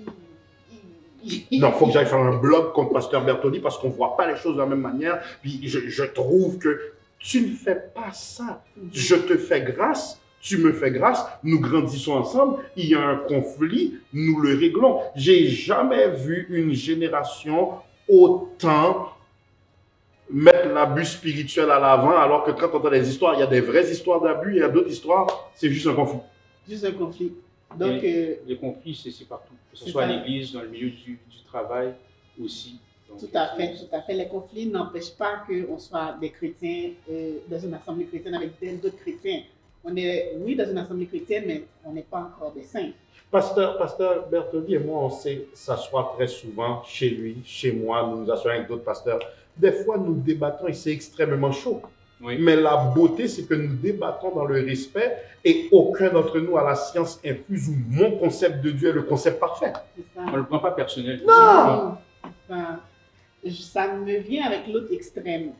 Non, il faut que j'aille faire un blog contre Pasteur Bertoli parce qu'on ne voit pas les choses de la même manière. Puis je trouve que tu ne fais pas ça. Je te fais grâce, tu me fais grâce, nous grandissons ensemble. Il y a un conflit, nous le réglons. J'ai jamais vu une génération autant mettre l'abus spirituel à l'avant alors que quand on entend des histoires, il y a des vraies histoires d'abus, il y a d'autres histoires, c'est juste un conflit. Juste un conflit. Donc, les conflits, c'est partout. Que ce soit à l'église, dans le milieu du travail aussi. Donc, tout à fait, tout à fait. Les conflits n'empêchent pas qu'on soit des chrétiens dans une assemblée chrétienne avec d'autres chrétiens. On est, oui, dans une assemblée chrétienne, mais on n'est pas encore des saints. Pasteur Bertoli et moi, on sait s'asseoir très souvent chez lui, chez moi, nous nous asseyons avec d'autres pasteurs. Des fois, nous débattons et c'est extrêmement chaud. Oui. Mais la beauté, c'est que nous débattons dans le respect et aucun d'entre nous a la science infuse où mon concept de Dieu est le concept parfait. C'est ça. On ne le prend pas personnel. Non! Enfin, ça me vient avec l'autre extrême.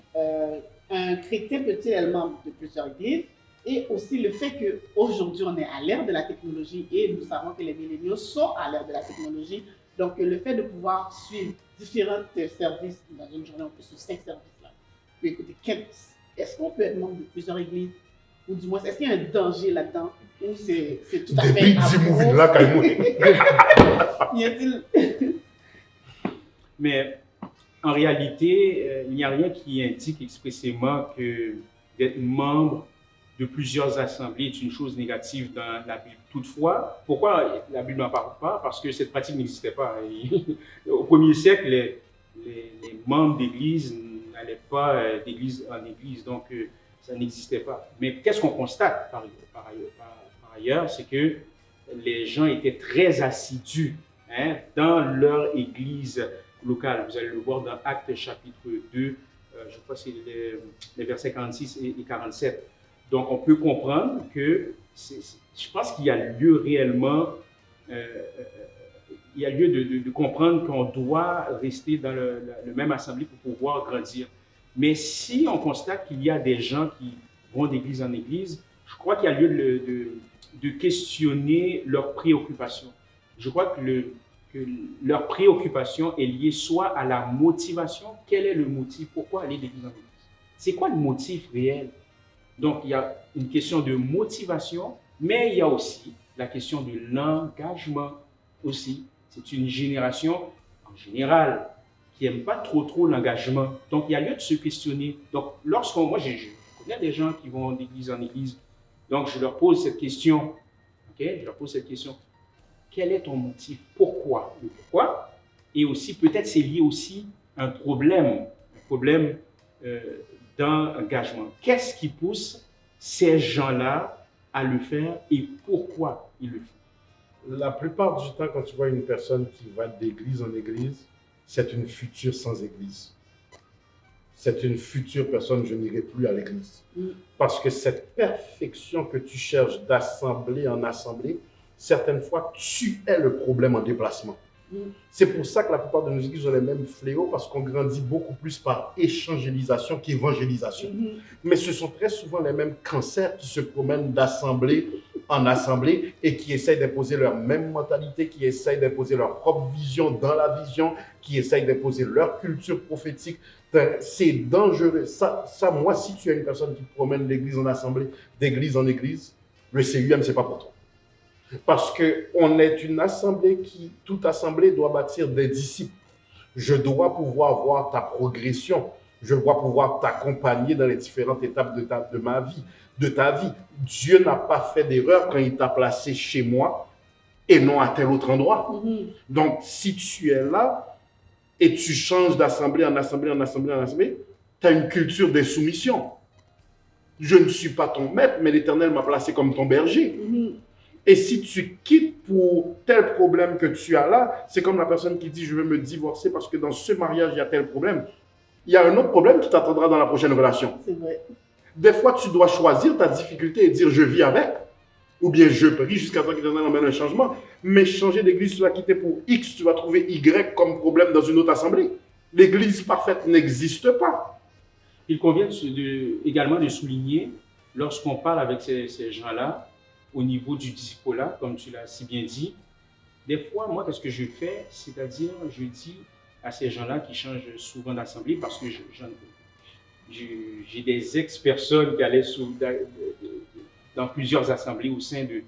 Un chrétien peut-il être membre de plusieurs églises? Et aussi le fait qu'aujourd'hui, on est à l'ère de la technologie et nous savons que les milléniaux sont à l'ère de la technologie. Donc, le fait de pouvoir suivre différents services dans une journée, on peut suivre 5 services-là. Puis écoutez, est-ce qu'on peut être membre de plusieurs églises? Ou du moins, est-ce qu'il y a un danger là-dedans? Ou c'est tout à fait... Depuis 10 mouvements là, quand Y a-t-il... Mais en réalité, il n'y a rien qui indique expressément que d'être membre de plusieurs assemblées est une chose négative dans la Bible. Toutefois, pourquoi la Bible n'en parle pas? Parce que cette pratique n'existait pas. Au 1er siècle, les membres d'église n'allaient pas d'église en église, donc ça n'existait pas. Mais qu'est-ce qu'on constate par ailleurs, c'est que les gens étaient très assidus dans leur église locale. Vous allez le voir dans Actes chapitre 2, je crois que c'est les versets 46 et 47. Donc, on peut comprendre que je pense qu'il y a lieu réellement, il y a lieu de comprendre qu'on doit rester dans le même assemblée pour pouvoir grandir. Mais si on constate qu'il y a des gens qui vont d'église en église, je crois qu'il y a lieu de questionner leurs préoccupations. Je crois que leur préoccupation est liée soit à la motivation. Quel est le motif? Pourquoi aller d'église en église? C'est quoi le motif réel? Donc, il y a une question de motivation, mais il y a aussi la question de l'engagement aussi. C'est une génération, en général, qui n'aime pas trop l'engagement. Donc, il y a lieu de se questionner. Donc, moi, je connais des gens qui vont d'église en église. Donc, je leur pose cette question. Je leur pose cette question. Quel est ton motif? Pourquoi? Le pourquoi? Et aussi, peut-être c'est lié aussi à un problème d'engagement. Qu'est-ce qui pousse ces gens-là à le faire et pourquoi ils le font? La plupart du temps, quand tu vois une personne qui va d'église en église, c'est une future sans église. C'est une future personne, je n'irai plus à l'église. Parce que cette perfection que tu cherches d'assemblée en assemblée, certaines fois, tu es le problème en déplacement. C'est pour ça que la plupart de nos églises ont les mêmes fléaux, parce qu'on grandit beaucoup plus par évangélisation qu'évangélisation. Mais ce sont très souvent les mêmes cancers qui se promènent d'assemblée en assemblée et qui essayent d'imposer leur même mentalité, qui essayent d'imposer leur propre vision dans la vision, qui essayent d'imposer leur culture prophétique. C'est dangereux. Ça, moi, si tu es une personne qui promène l'église en assemblée, d'église en église, le CUM, c'est pas pour toi. Parce qu'on est une assemblée toute assemblée doit bâtir des disciples. Je dois pouvoir voir ta progression. Je dois pouvoir t'accompagner dans les différentes étapes de ta vie. Dieu n'a pas fait d'erreur quand il t'a placé chez moi et non à tel autre endroit. Donc, si tu es là et tu changes d'assemblée en assemblée, tu as une culture de soumission. Je ne suis pas ton maître, mais l'Éternel m'a placé comme ton berger. Et si tu quittes pour tel problème que tu as là, c'est comme la personne qui dit « je veux me divorcer parce que dans ce mariage, il y a tel problème ». Il y a un autre problème qui t'attendra dans la prochaine relation. C'est vrai. Des fois, tu dois choisir ta difficulté et dire « je vis avec ». Ou bien « je prie jusqu'à ce que l'Éternel emmène un changement ». Mais changer d'église, tu vas quitter pour X, tu vas trouver Y comme problème dans une autre assemblée. L'église parfaite n'existe pas. Il convient également de souligner, lorsqu'on parle avec ces gens-là, au niveau du disciple-là, comme tu l'as si bien dit, des fois, moi, qu'est-ce que je fais? C'est-à-dire, je dis à ces gens-là qui changent souvent d'assemblée, parce que j'ai des ex-personnes qui allaient dans plusieurs assemblées au sein de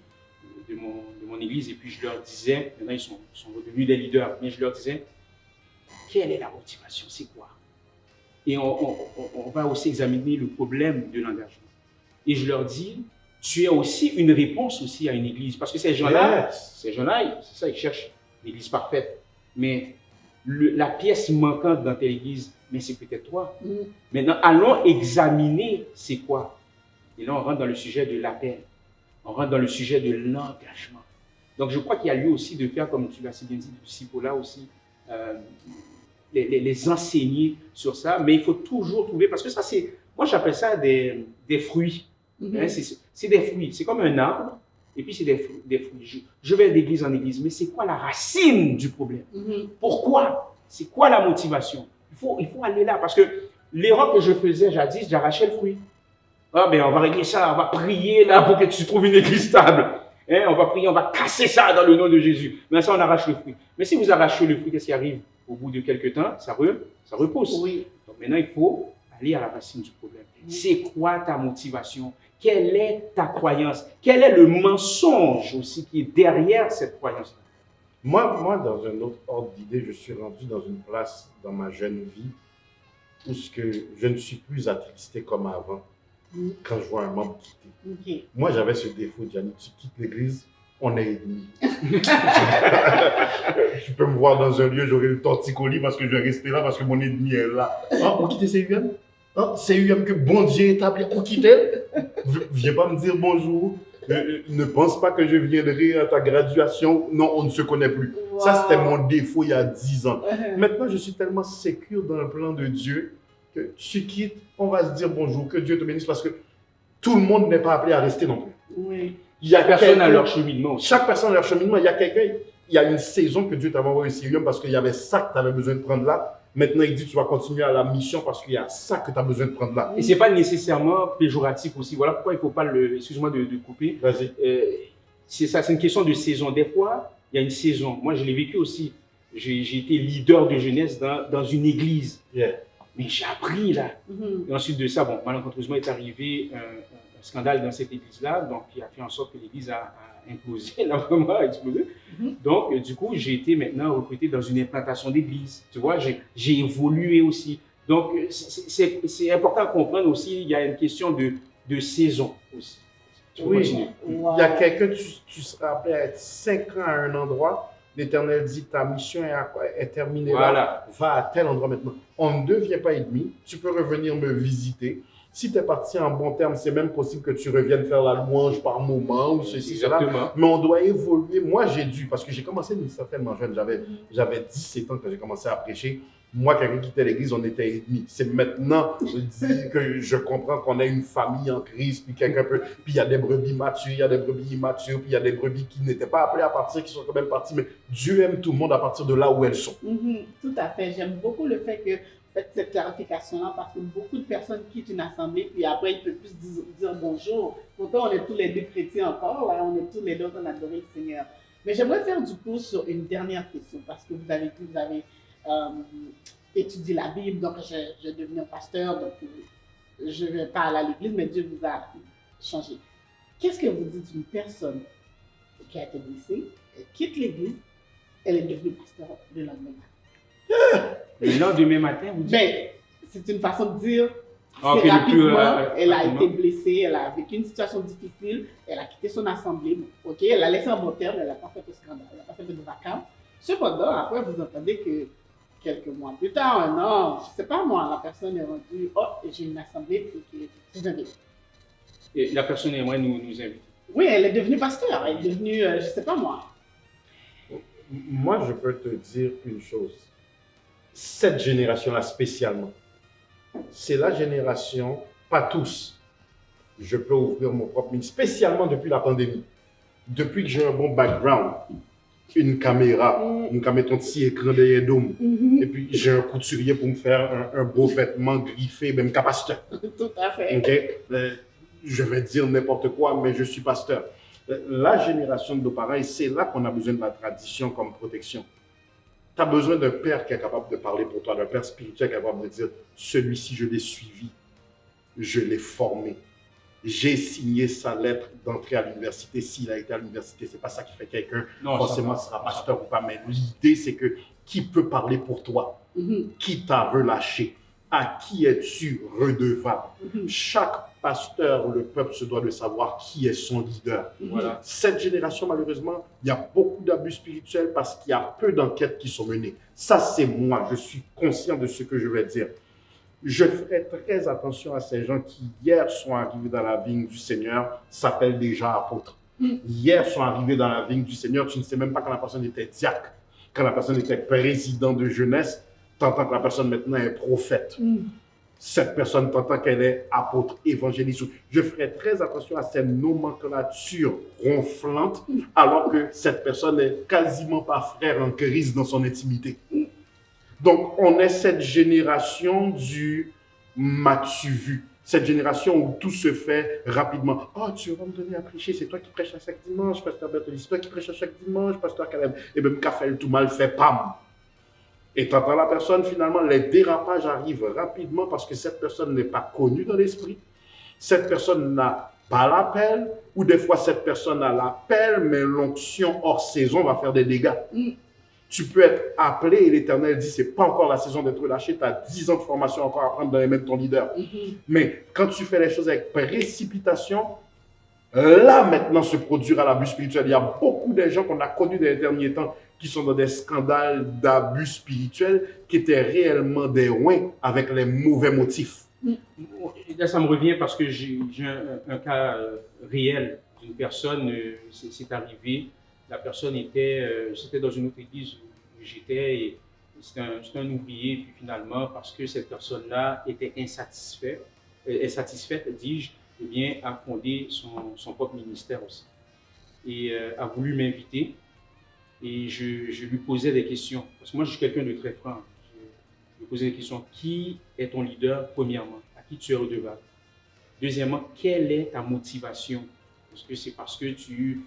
mon église, et puis je leur disais, maintenant ils sont devenus des leaders, mais je leur disais, quelle est la motivation? C'est quoi? Et on va aussi examiner le problème de l'engagement. Et je leur dis, tu as aussi une réponse aussi à une église. Parce que ces gens-là, c'est ça, ils cherchent l'église parfaite. Mais la pièce manquante dans telle église, mais c'est peut-être toi. Maintenant, allons examiner c'est quoi. Et là, on rentre dans le sujet de l'appel. On rentre dans le sujet de l'engagement. Donc, je crois qu'il y a lieu aussi de faire, comme tu l'as si bien dit, du cipolla aussi, les enseigner sur ça. Mais il faut toujours trouver, parce que ça, c'est, moi, j'appelle ça des fruits. Hein, c'est des fruits. C'est comme un arbre, et puis c'est des fruits. Je vais d'église en église, mais c'est quoi la racine du problème? Pourquoi? C'est quoi la motivation? Il faut aller là, parce que l'erreur que je faisais jadis, j'arrachais le fruit. Ah ben on va régler ça, on va prier là pour que tu trouves une église stable. Hein, on va prier, on va casser ça dans le nom de Jésus. Mais ça, on arrache le fruit. Mais si vous arrachez le fruit, qu'est-ce qui arrive? Au bout de quelques temps, ça repousse. Oui. Donc maintenant, il faut aller à la racine du problème. C'est quoi ta motivation? Quelle est ta croyance? Quel est le mensonge aussi qui est derrière cette croyance-là? Moi, dans un autre ordre d'idée, je suis rendu dans une place dans ma jeune vie où je ne suis plus attristé comme avant quand je vois un membre quitter. Moi, j'avais ce défaut, Gianni, tu quittes l'église, on est ennemis. Tu peux me voir dans un lieu, j'aurai le torticolis parce que je vais rester là, parce que mon ennemi est là. Ah, on quitte CUM? Ah, CUM que bon Dieu établi, on quitte? Viens pas me dire bonjour. Ne pense pas que je viendrai à ta graduation. Non, on ne se connaît plus. Wow. Ça, c'était mon défaut il y a 10 ans. Maintenant, je suis tellement sécure dans le plan de Dieu que tu quittes, on va se dire bonjour, que Dieu te bénisse, parce que tout le monde n'est pas appelé à rester non plus. Oui. Il y a personne à leur cheminement. Chaque personne a leur cheminement. Il y a quelqu'un, il y a une saison que Dieu t'avait envoyé au Syrium parce qu'il y avait ça que tu avais besoin de prendre là. Maintenant, il dit tu vas continuer à la mission parce qu'il y a ça que tu as besoin de prendre là. Et ce n'est pas nécessairement péjoratif aussi. Voilà pourquoi il ne faut pas le... Excuse-moi de couper. Vas-y. C'est ça, c'est une question de saison. Des fois, il y a une saison. Moi, je l'ai vécu aussi. J'ai été leader de jeunesse dans une église. Yeah. Mais j'ai appris là. Et ensuite de ça, bon, malencontreusement est arrivé un scandale dans cette église-là, donc qui a fait en sorte que l'église a implosé, elle a vraiment explosé. Donc, du coup, j'ai été maintenant recruté dans une implantation d'église. Tu vois, j'ai évolué aussi. Donc, c'est important de comprendre aussi, il y a une question de saison aussi. Tu peux continuer. Il y a quelqu'un, tu seras appelé à être 5 ans à un endroit. L'Éternel dit ta mission est terminée là, va à tel endroit maintenant. On ne devient pas ennemi, tu peux revenir me visiter. Si tu es parti en bon terme, c'est même possible que tu reviennes faire la louange par moment ou ceci, cela. Mais on doit évoluer. Moi, j'ai dû, parce que j'ai commencé tellement jeune, j'avais 17 ans quand j'ai commencé à prêcher. Moi, quelqu'un qui quittait l'église, on était ennemis. C'est maintenant que je comprends qu'on a une famille en crise, puis il y a des brebis matures, il y a des brebis immatures, puis il y a des brebis qui n'étaient pas appelées à partir, qui sont quand même parties. Mais Dieu aime tout le monde à partir de là où elles sont. Tout à fait. J'aime beaucoup le fait que faites cette clarification-là parce que beaucoup de personnes quittent une assemblée, puis après, ils ne peuvent plus dire bonjour. Pourtant, on est tous les deux chrétiens encore, là, on est tous les deux en train d'adorer le Seigneur. Mais j'aimerais faire du coup sur une dernière question parce que vous avez étudié la Bible, donc j'ai devenu un pasteur, donc je ne vais pas aller à l'église, mais Dieu vous a changé. Qu'est-ce que vous dites d'une personne qui a été blessée, elle quitte l'église, elle est devenue pasteur le lendemain matin? Le lendemain matin, vous dites? Ben, c'est une façon de dire, rapidement, elle a été blessée, elle a vécu une situation difficile, elle a quitté son assemblée, ok, elle a laissé en bon terme, elle n'a pas fait de scandale, elle n'a pas fait de vacances. Cependant, après, vous entendez que quelques mois plus tard, un an, je ne sais pas moi, la personne est rendue, oh, j'ai une assemblée, c'est un défi. Et la personne aimerait nous inviter. Oui, elle est devenue pasteur, elle est devenue, je ne sais pas moi. Moi, je peux te dire une chose. Cette génération-là spécialement, c'est la génération, pas tous, je peux ouvrir mon propre ministère, spécialement depuis la pandémie. Depuis que j'ai un bon background, une caméra, ton petit écran derrière Dôme, et puis j'ai un couturier pour me faire un beau vêtement griffé, même qu'un pasteur. Tout à fait. Okay? Je vais dire n'importe quoi, mais je suis pasteur. La génération de nos parents, c'est là qu'on a besoin de la tradition comme protection. Tu as besoin d'un père qui est capable de parler pour toi, d'un père spirituel qui est capable de dire « Celui-ci, je l'ai suivi, je l'ai formé. J'ai signé sa lettre d'entrée à l'université. S'il a été à l'université, ce n'est pas ça qui fait quelqu'un. Forcément, ce sera pasteur ou pas. Mais l'idée, c'est que qui peut parler pour toi? Qui t'a relâché? À qui es-tu redevable? Chaque pasteur, le peuple se doit de savoir qui est son leader. Voilà. Cette génération, malheureusement, il y a beaucoup d'abus spirituels parce qu'il y a peu d'enquêtes qui sont menées. Ça, c'est moi. Je suis conscient de ce que je vais dire. Je ferai très attention à ces gens qui, hier, sont arrivés dans la vigne du Seigneur, s'appellent déjà apôtres. Hier, sont arrivés dans la vigne du Seigneur, tu ne sais même pas quand la personne était diacre, quand la personne était président de jeunesse, tu entends que la personne maintenant est prophète. Cette personne t'entend qu'elle est apôtre, évangéliste. Je ferai très attention à ces nomenclatures ronflantes, alors que cette personne n'est quasiment pas frère en Christ dans son intimité. Donc, on est cette génération du m'as-tu vu? Cette génération où tout se fait rapidement. Oh, tu vas me donner à prêcher, c'est toi qui prêches à chaque dimanche, pasteur Bertoli, c'est toi qui prêches à chaque dimanche, pasteur Caleb. Et même qu'a fait le tout mal fait, pam! Et t'entends la personne, finalement, les dérapages arrivent rapidement parce que cette personne n'est pas connue dans l'esprit. Cette personne n'a pas l'appel, ou des fois cette personne a l'appel, mais l'onction hors saison va faire des dégâts. Tu peux être appelé et l'Éternel dit, c'est pas encore la saison d'être relâché, tu as 10 ans de formation encore à prendre dans les mains de ton leader. Mais quand tu fais les choses avec précipitation, là maintenant se produira l'abus spirituel. Il y a beaucoup de gens qu'on a connus dans les derniers temps qui sont dans des scandales d'abus spirituels qui étaient réellement des ouins avec les mauvais motifs. Là, ça me revient parce que j'ai un cas réel d'une personne, c'est arrivé. La personne c'était dans une autre église où j'étais et c'était un ouvrier. Puis finalement, parce que cette personne-là était insatisfaite, dis-je, eh bien, a fondé son propre ministère aussi. Et a voulu m'inviter. Et je lui posais des questions. Parce que moi, je suis quelqu'un de très franc. Je lui posais des questions. Qui est ton leader, premièrement? À qui tu es redevable? Deuxièmement, quelle est ta motivation? Est-ce que c'est parce que tu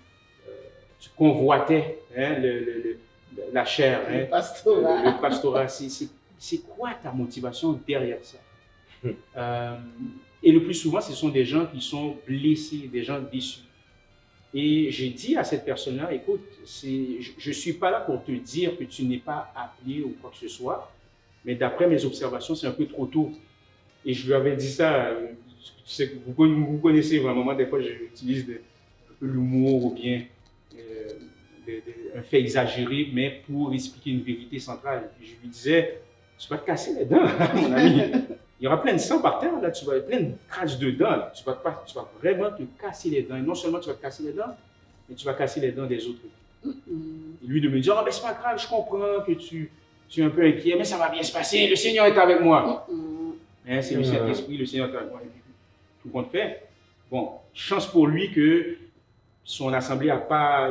convoitais la chair, le pastorat? Le pastorat, c'est quoi ta motivation derrière ça? Et le plus souvent, ce sont des gens qui sont blessés, des gens déçus. Et j'ai dit à cette personne-là, écoute, je ne suis pas là pour te dire que tu n'es pas appelé ou quoi que ce soit, mais d'après mes observations, c'est un peu trop tôt. Et je lui avais dit ça, vous connaissez vraiment, des fois j'utilise un peu l'humour ou bien un fait exagéré, mais pour expliquer une vérité centrale. Et je lui disais, tu vas te casser les dents, mon ami. Il y aura plein de sang par terre, là, tu vas plein de craches de dents. Là. Tu vas vraiment te casser les dents. Et non seulement tu vas te casser les dents, mais tu vas casser les dents des autres. Et lui de me dire, oh, mais c'est pas grave, je comprends que tu es un peu inquiet, mais ça va bien se passer, le Seigneur est avec moi. Hein, c'est le Saint-Esprit, le Seigneur est avec moi. Et puis, tout compte fait. Bon, chance pour lui que son assemblée n'a pas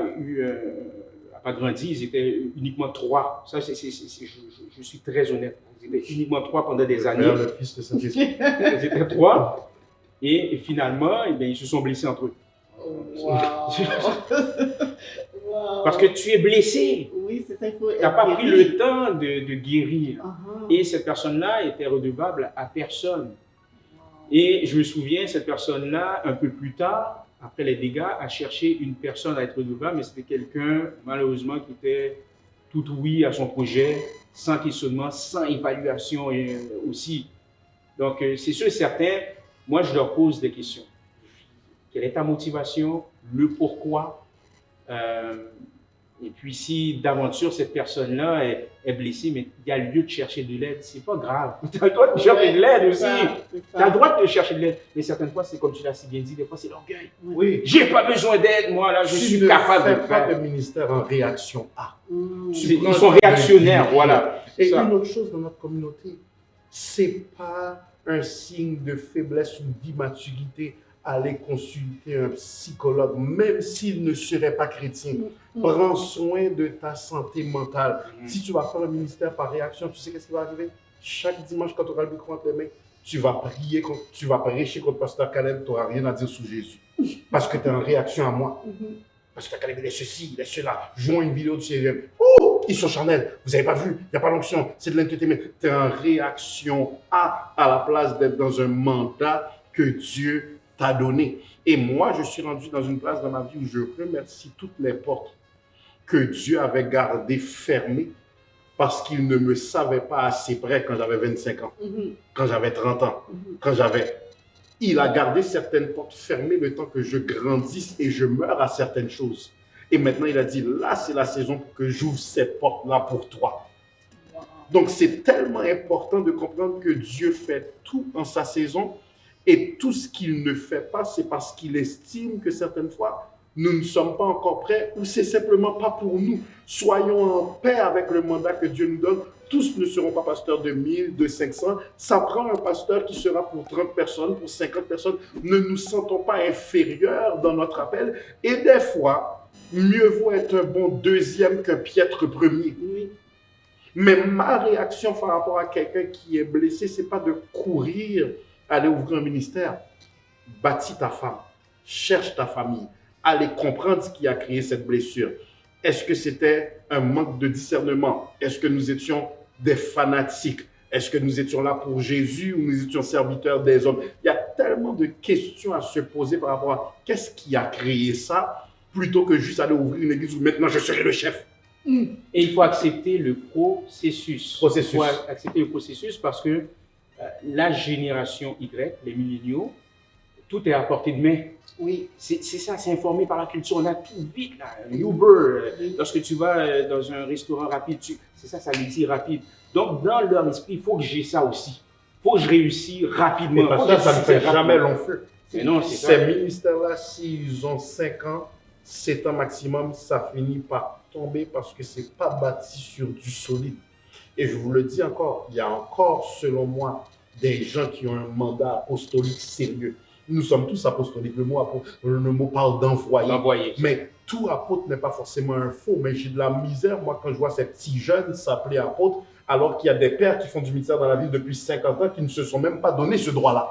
grandi, ils étaient uniquement 3. Ça, je suis très honnête. Ils étaient uniquement 3 pendant des années. Le Fils de Saint-Esprit. Ils étaient 3. Et finalement, eh bien, ils se sont blessés entre eux. Wow. Parce que tu es blessé. Oui, c'est ça, il faut. Tu n'as pas pris le temps de guérir. Et cette personne-là était redevable à personne. Et je me souviens, cette personne-là, un peu plus tard, après les dégâts, a cherché une personne à être redevable, mais c'était quelqu'un, malheureusement, qui était tout oui à son projet, sans questionnement, sans évaluation aussi. Donc, c'est sûr et certain, moi, je leur pose des questions. Quelle est ta motivation? Le pourquoi? Et puis, si d'aventure, cette personne-là est blessée, mais il y a lieu de chercher de l'aide, c'est pas grave. Tu as le droit de chercher de l'aide aussi. Tu as le droit de chercher de l'aide. Mais certaines fois, c'est comme tu l'as si bien dit, des fois, c'est l'orgueil. Oui. J'ai pas besoin d'aide, moi, là, je suis capable de le faire. Tu ne fais pas de ministère en réaction à. Ils sont réactionnaires, voilà. Et une autre chose dans notre communauté, c'est pas un signe de faiblesse ou d'immaturité aller consulter un psychologue, même s'il ne serait pas chrétien. Prends soin de ta santé mentale. Si tu vas faire un ministère par réaction, tu sais qu'est-ce qui va arriver? Chaque dimanche, quand tu auras le micro entre les mains, tu vas prier, tu vas prêcher contre pasteur Caleb, tu n'auras rien à dire sur Jésus. Parce que tu es en réaction à moi. Pasteur Caleb, il est ceci, il est cela. Jouons une vidéo du CGM. Oh, ils sont charnels. Vous n'avez pas vu, il n'y a pas l'onction, c'est de l'entertainment. Tu es en réaction à la place d'être dans un mandat que Dieu t'a donné. Et moi, je suis rendu dans une place dans ma vie où je remercie toutes les portes que Dieu avait gardées fermées parce qu'il ne me savait pas assez près quand j'avais 25 ans, quand j'avais 30 ans, Il a gardé certaines portes fermées le temps que je grandisse et je meure à certaines choses. Et maintenant, il a dit, là, c'est la saison pour que j'ouvre cette porte-là pour toi. Donc, c'est tellement important de comprendre que Dieu fait tout en sa saison et tout ce qu'il ne fait pas, c'est parce qu'il estime que certaines fois, nous ne sommes pas encore prêts ou c'est simplement pas pour nous. Soyons en paix avec le mandat que Dieu nous donne. Tous ne seront pas pasteurs de 1000, de 500. Ça prend un pasteur qui sera pour 30 personnes, pour 50 personnes. Ne nous sentons pas inférieurs dans notre appel. Et des fois, mieux vaut être un bon deuxième qu'un piètre premier. Oui. Mais ma réaction par rapport à quelqu'un qui est blessé, c'est pas de courir, aller ouvrir un ministère. Bâtis ta femme, cherche ta famille, allez comprendre ce qui a créé cette blessure. Est-ce que c'était un manque de discernement? Est-ce que nous étions des fanatiques? Est-ce que nous étions là pour Jésus ou nous étions serviteurs des hommes? Il y a tellement de questions à se poser par rapport à qu'est-ce qui a créé ça, plutôt que juste aller ouvrir une église où maintenant je serai le chef. Et il faut accepter le processus. Il faut accepter le processus parce que la génération Y, les milléniaux, tout est à portée de main. Oui. C'est ça, c'est informé par la culture. On a tout vite, là. Uber, lorsque tu vas dans un restaurant rapide, c'est ça, ça le dit rapide. Donc, dans leur esprit, il faut que j'ai ça aussi. Il faut que je réussisse rapidement. Et parce que ça ne fait jamais long feu. Mais non, c'est Ces ça. ministères-là, s'ils ont 5 ans, 7 ans maximum, ça finit par tomber parce que ce n'est pas bâti sur du solide. Et je vous le dis encore, il y a encore, selon moi, des gens qui ont un mandat apostolique sérieux. Nous sommes tous apostoliques. Le mot parle d'envoyer. Mais tout apôtre n'est pas forcément un faux. Mais j'ai de la misère, moi, quand je vois ces petits jeunes s'appeler apôtres, alors qu'il y a des pères qui font du ministère dans la ville depuis 50 ans qui ne se sont même pas donné ce droit-là.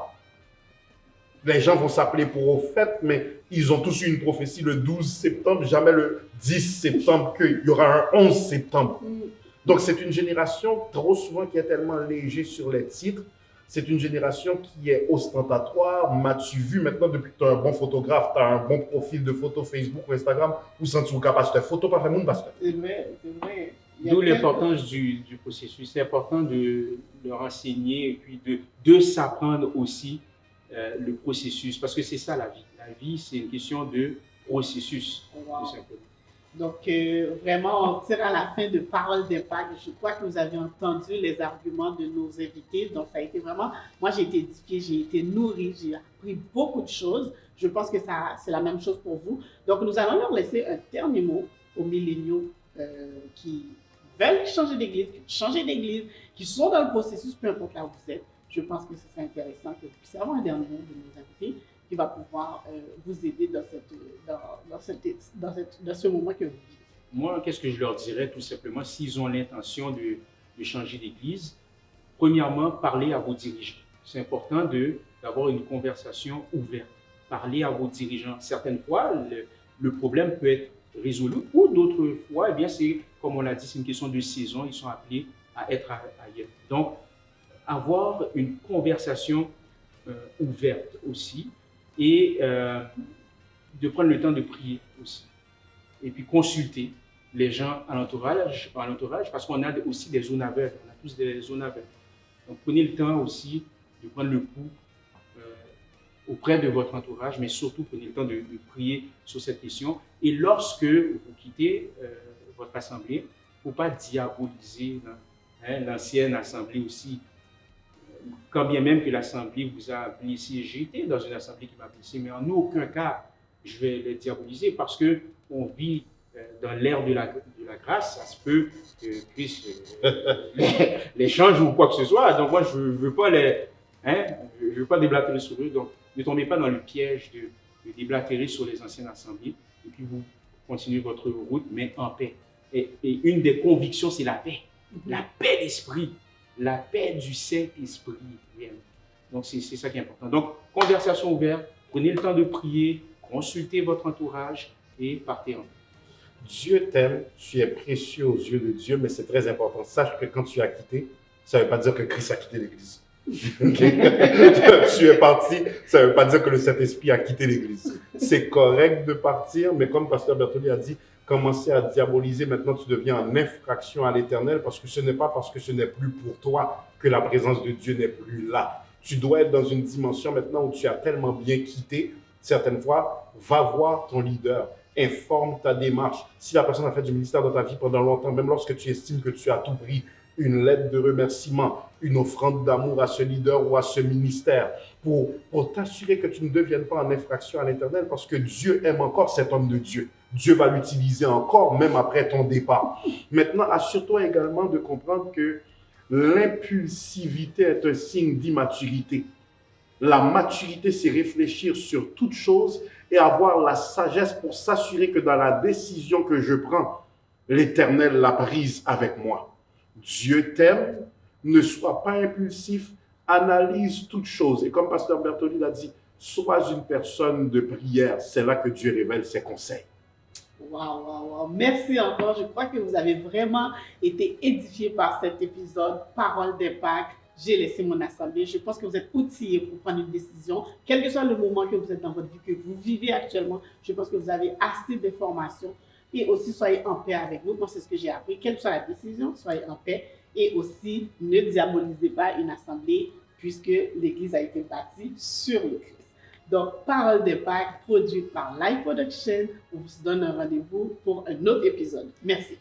Les gens vont s'appeler prophètes, mais ils ont tous eu une prophétie le 12 septembre, jamais le 10 septembre, qu'il y aura un 11 septembre. Donc, c'est une génération, trop souvent, qui est tellement léger sur les titres. C'est une génération qui est ostentatoire. M'as-tu vu maintenant, depuis que tu as un bon photographe, tu as un bon profil de photo Facebook ou Instagram, ou sens-tu qu'à pasteur photo, pas fait monde pasteur. C'est vrai, c'est vrai. D'où l'importance du processus. C'est important de renseigner et puis de s'apprendre aussi le processus. Parce que c'est ça la vie. La vie, c'est une question de processus, tout simplement. Donc, vraiment, on tire à la fin de Paroles d'impact. Je crois que vous avez entendu les arguments de nos invités. Donc, ça a été vraiment... Moi, j'ai été édifiée, j'ai été nourrie, j'ai appris beaucoup de choses. Je pense que c'est la même chose pour vous. Donc, nous allons leur laisser un dernier mot aux milléniaux qui veulent changer d'église, qui sont dans le processus, peu importe là où vous êtes. Je pense que ce serait intéressant que vous puissiez avoir un dernier mot de nos invités qui va pouvoir vous aider dans ce moment que vous vivez. Moi, qu'est-ce que je leur dirais tout simplement s'ils ont l'intention de changer d'église? Premièrement, parlez à vos dirigeants. C'est important d'avoir une conversation ouverte. Parlez à vos dirigeants. Certaines fois, le problème peut être résolu ou d'autres fois, eh bien, c'est, comme on l'a dit, c'est une question de saison. Ils sont appelés à être ailleurs. Donc, avoir une conversation ouverte aussi. Et de prendre le temps de prier aussi. Et puis consulter les gens à l'entourage parce qu'on a aussi des zones aveugles. On a tous des zones aveugles. Donc prenez le temps aussi de prendre le pouls auprès de votre entourage, mais surtout prenez le temps de prier sur cette question. Et lorsque vous quittez votre assemblée, il ne faut pas diaboliser l'ancienne assemblée aussi. Quand bien même que l'assemblée vous a blessé, j'ai été dans une assemblée qui m'a blessé, mais en aucun cas je vais les diaboliser parce qu'on vit dans l'ère de la grâce. Ça se peut que Christ les change ou quoi que ce soit. Donc moi je ne veux pas je veux pas déblatérer sur eux. Donc ne tombez pas dans le piège de déblatérer sur les anciennes assemblées. Et puis vous continuez votre route, mais en paix. Et une des convictions, c'est la paix. La paix d'esprit. La paix du Saint-Esprit. Donc, c'est ça qui est important. Donc, conversation ouverte, prenez le temps de prier, consultez votre entourage et partez en paix. Dieu t'aime, tu es précieux aux yeux de Dieu, mais c'est très important. Sache que quand tu as quitté, ça ne veut pas dire que Christ a quitté l'Église. Tu es parti, ça ne veut pas dire que le Saint-Esprit a quitté l'Église. C'est correct de partir, mais comme Pasteur Bertoli a dit, commencer à diaboliser, maintenant tu deviens en infraction à l'Éternel parce que ce n'est pas parce que ce n'est plus pour toi que la présence de Dieu n'est plus là. Tu dois être dans une dimension maintenant où tu as tellement bien quitté. Certaines fois, va voir ton leader, informe ta démarche. Si la personne a fait du ministère dans ta vie pendant longtemps, même lorsque tu estimes que tu as tout pris, une lettre de remerciement, une offrande d'amour à ce leader ou à ce ministère, pour t'assurer que tu ne deviennes pas en infraction à l'Éternel, parce que Dieu aime encore cet homme de Dieu. Dieu va l'utiliser encore, même après ton départ. Maintenant, assure-toi également de comprendre que l'impulsivité est un signe d'immaturité. La maturité, c'est réfléchir sur toute chose et avoir la sagesse pour s'assurer que dans la décision que je prends, l'Éternel l'a prise avec moi. Dieu t'aime, ne sois pas impulsif, analyse toute chose. Et comme Pasteur Bertoli l'a dit, sois une personne de prière. C'est là que Dieu révèle ses conseils. Waouh, waouh, waouh. Merci encore. Je crois que vous avez vraiment été édifiés par cet épisode. Parole d'impact. J'ai laissé mon assemblée. Je pense que vous êtes outillés pour prendre une décision. Quel que soit le moment que vous êtes dans votre vie, que vous vivez actuellement, je pense que vous avez assez d'informations. Et aussi, soyez en paix avec vous. Moi, c'est ce que j'ai appris. Quelle que soit la décision, soyez en paix. Et aussi, ne diabolisez pas une assemblée puisque l'Église a été bâtie sur le Christ. Donc, Parole d'impact, produite par Live Production. On vous donne un rendez-vous pour un autre épisode. Merci.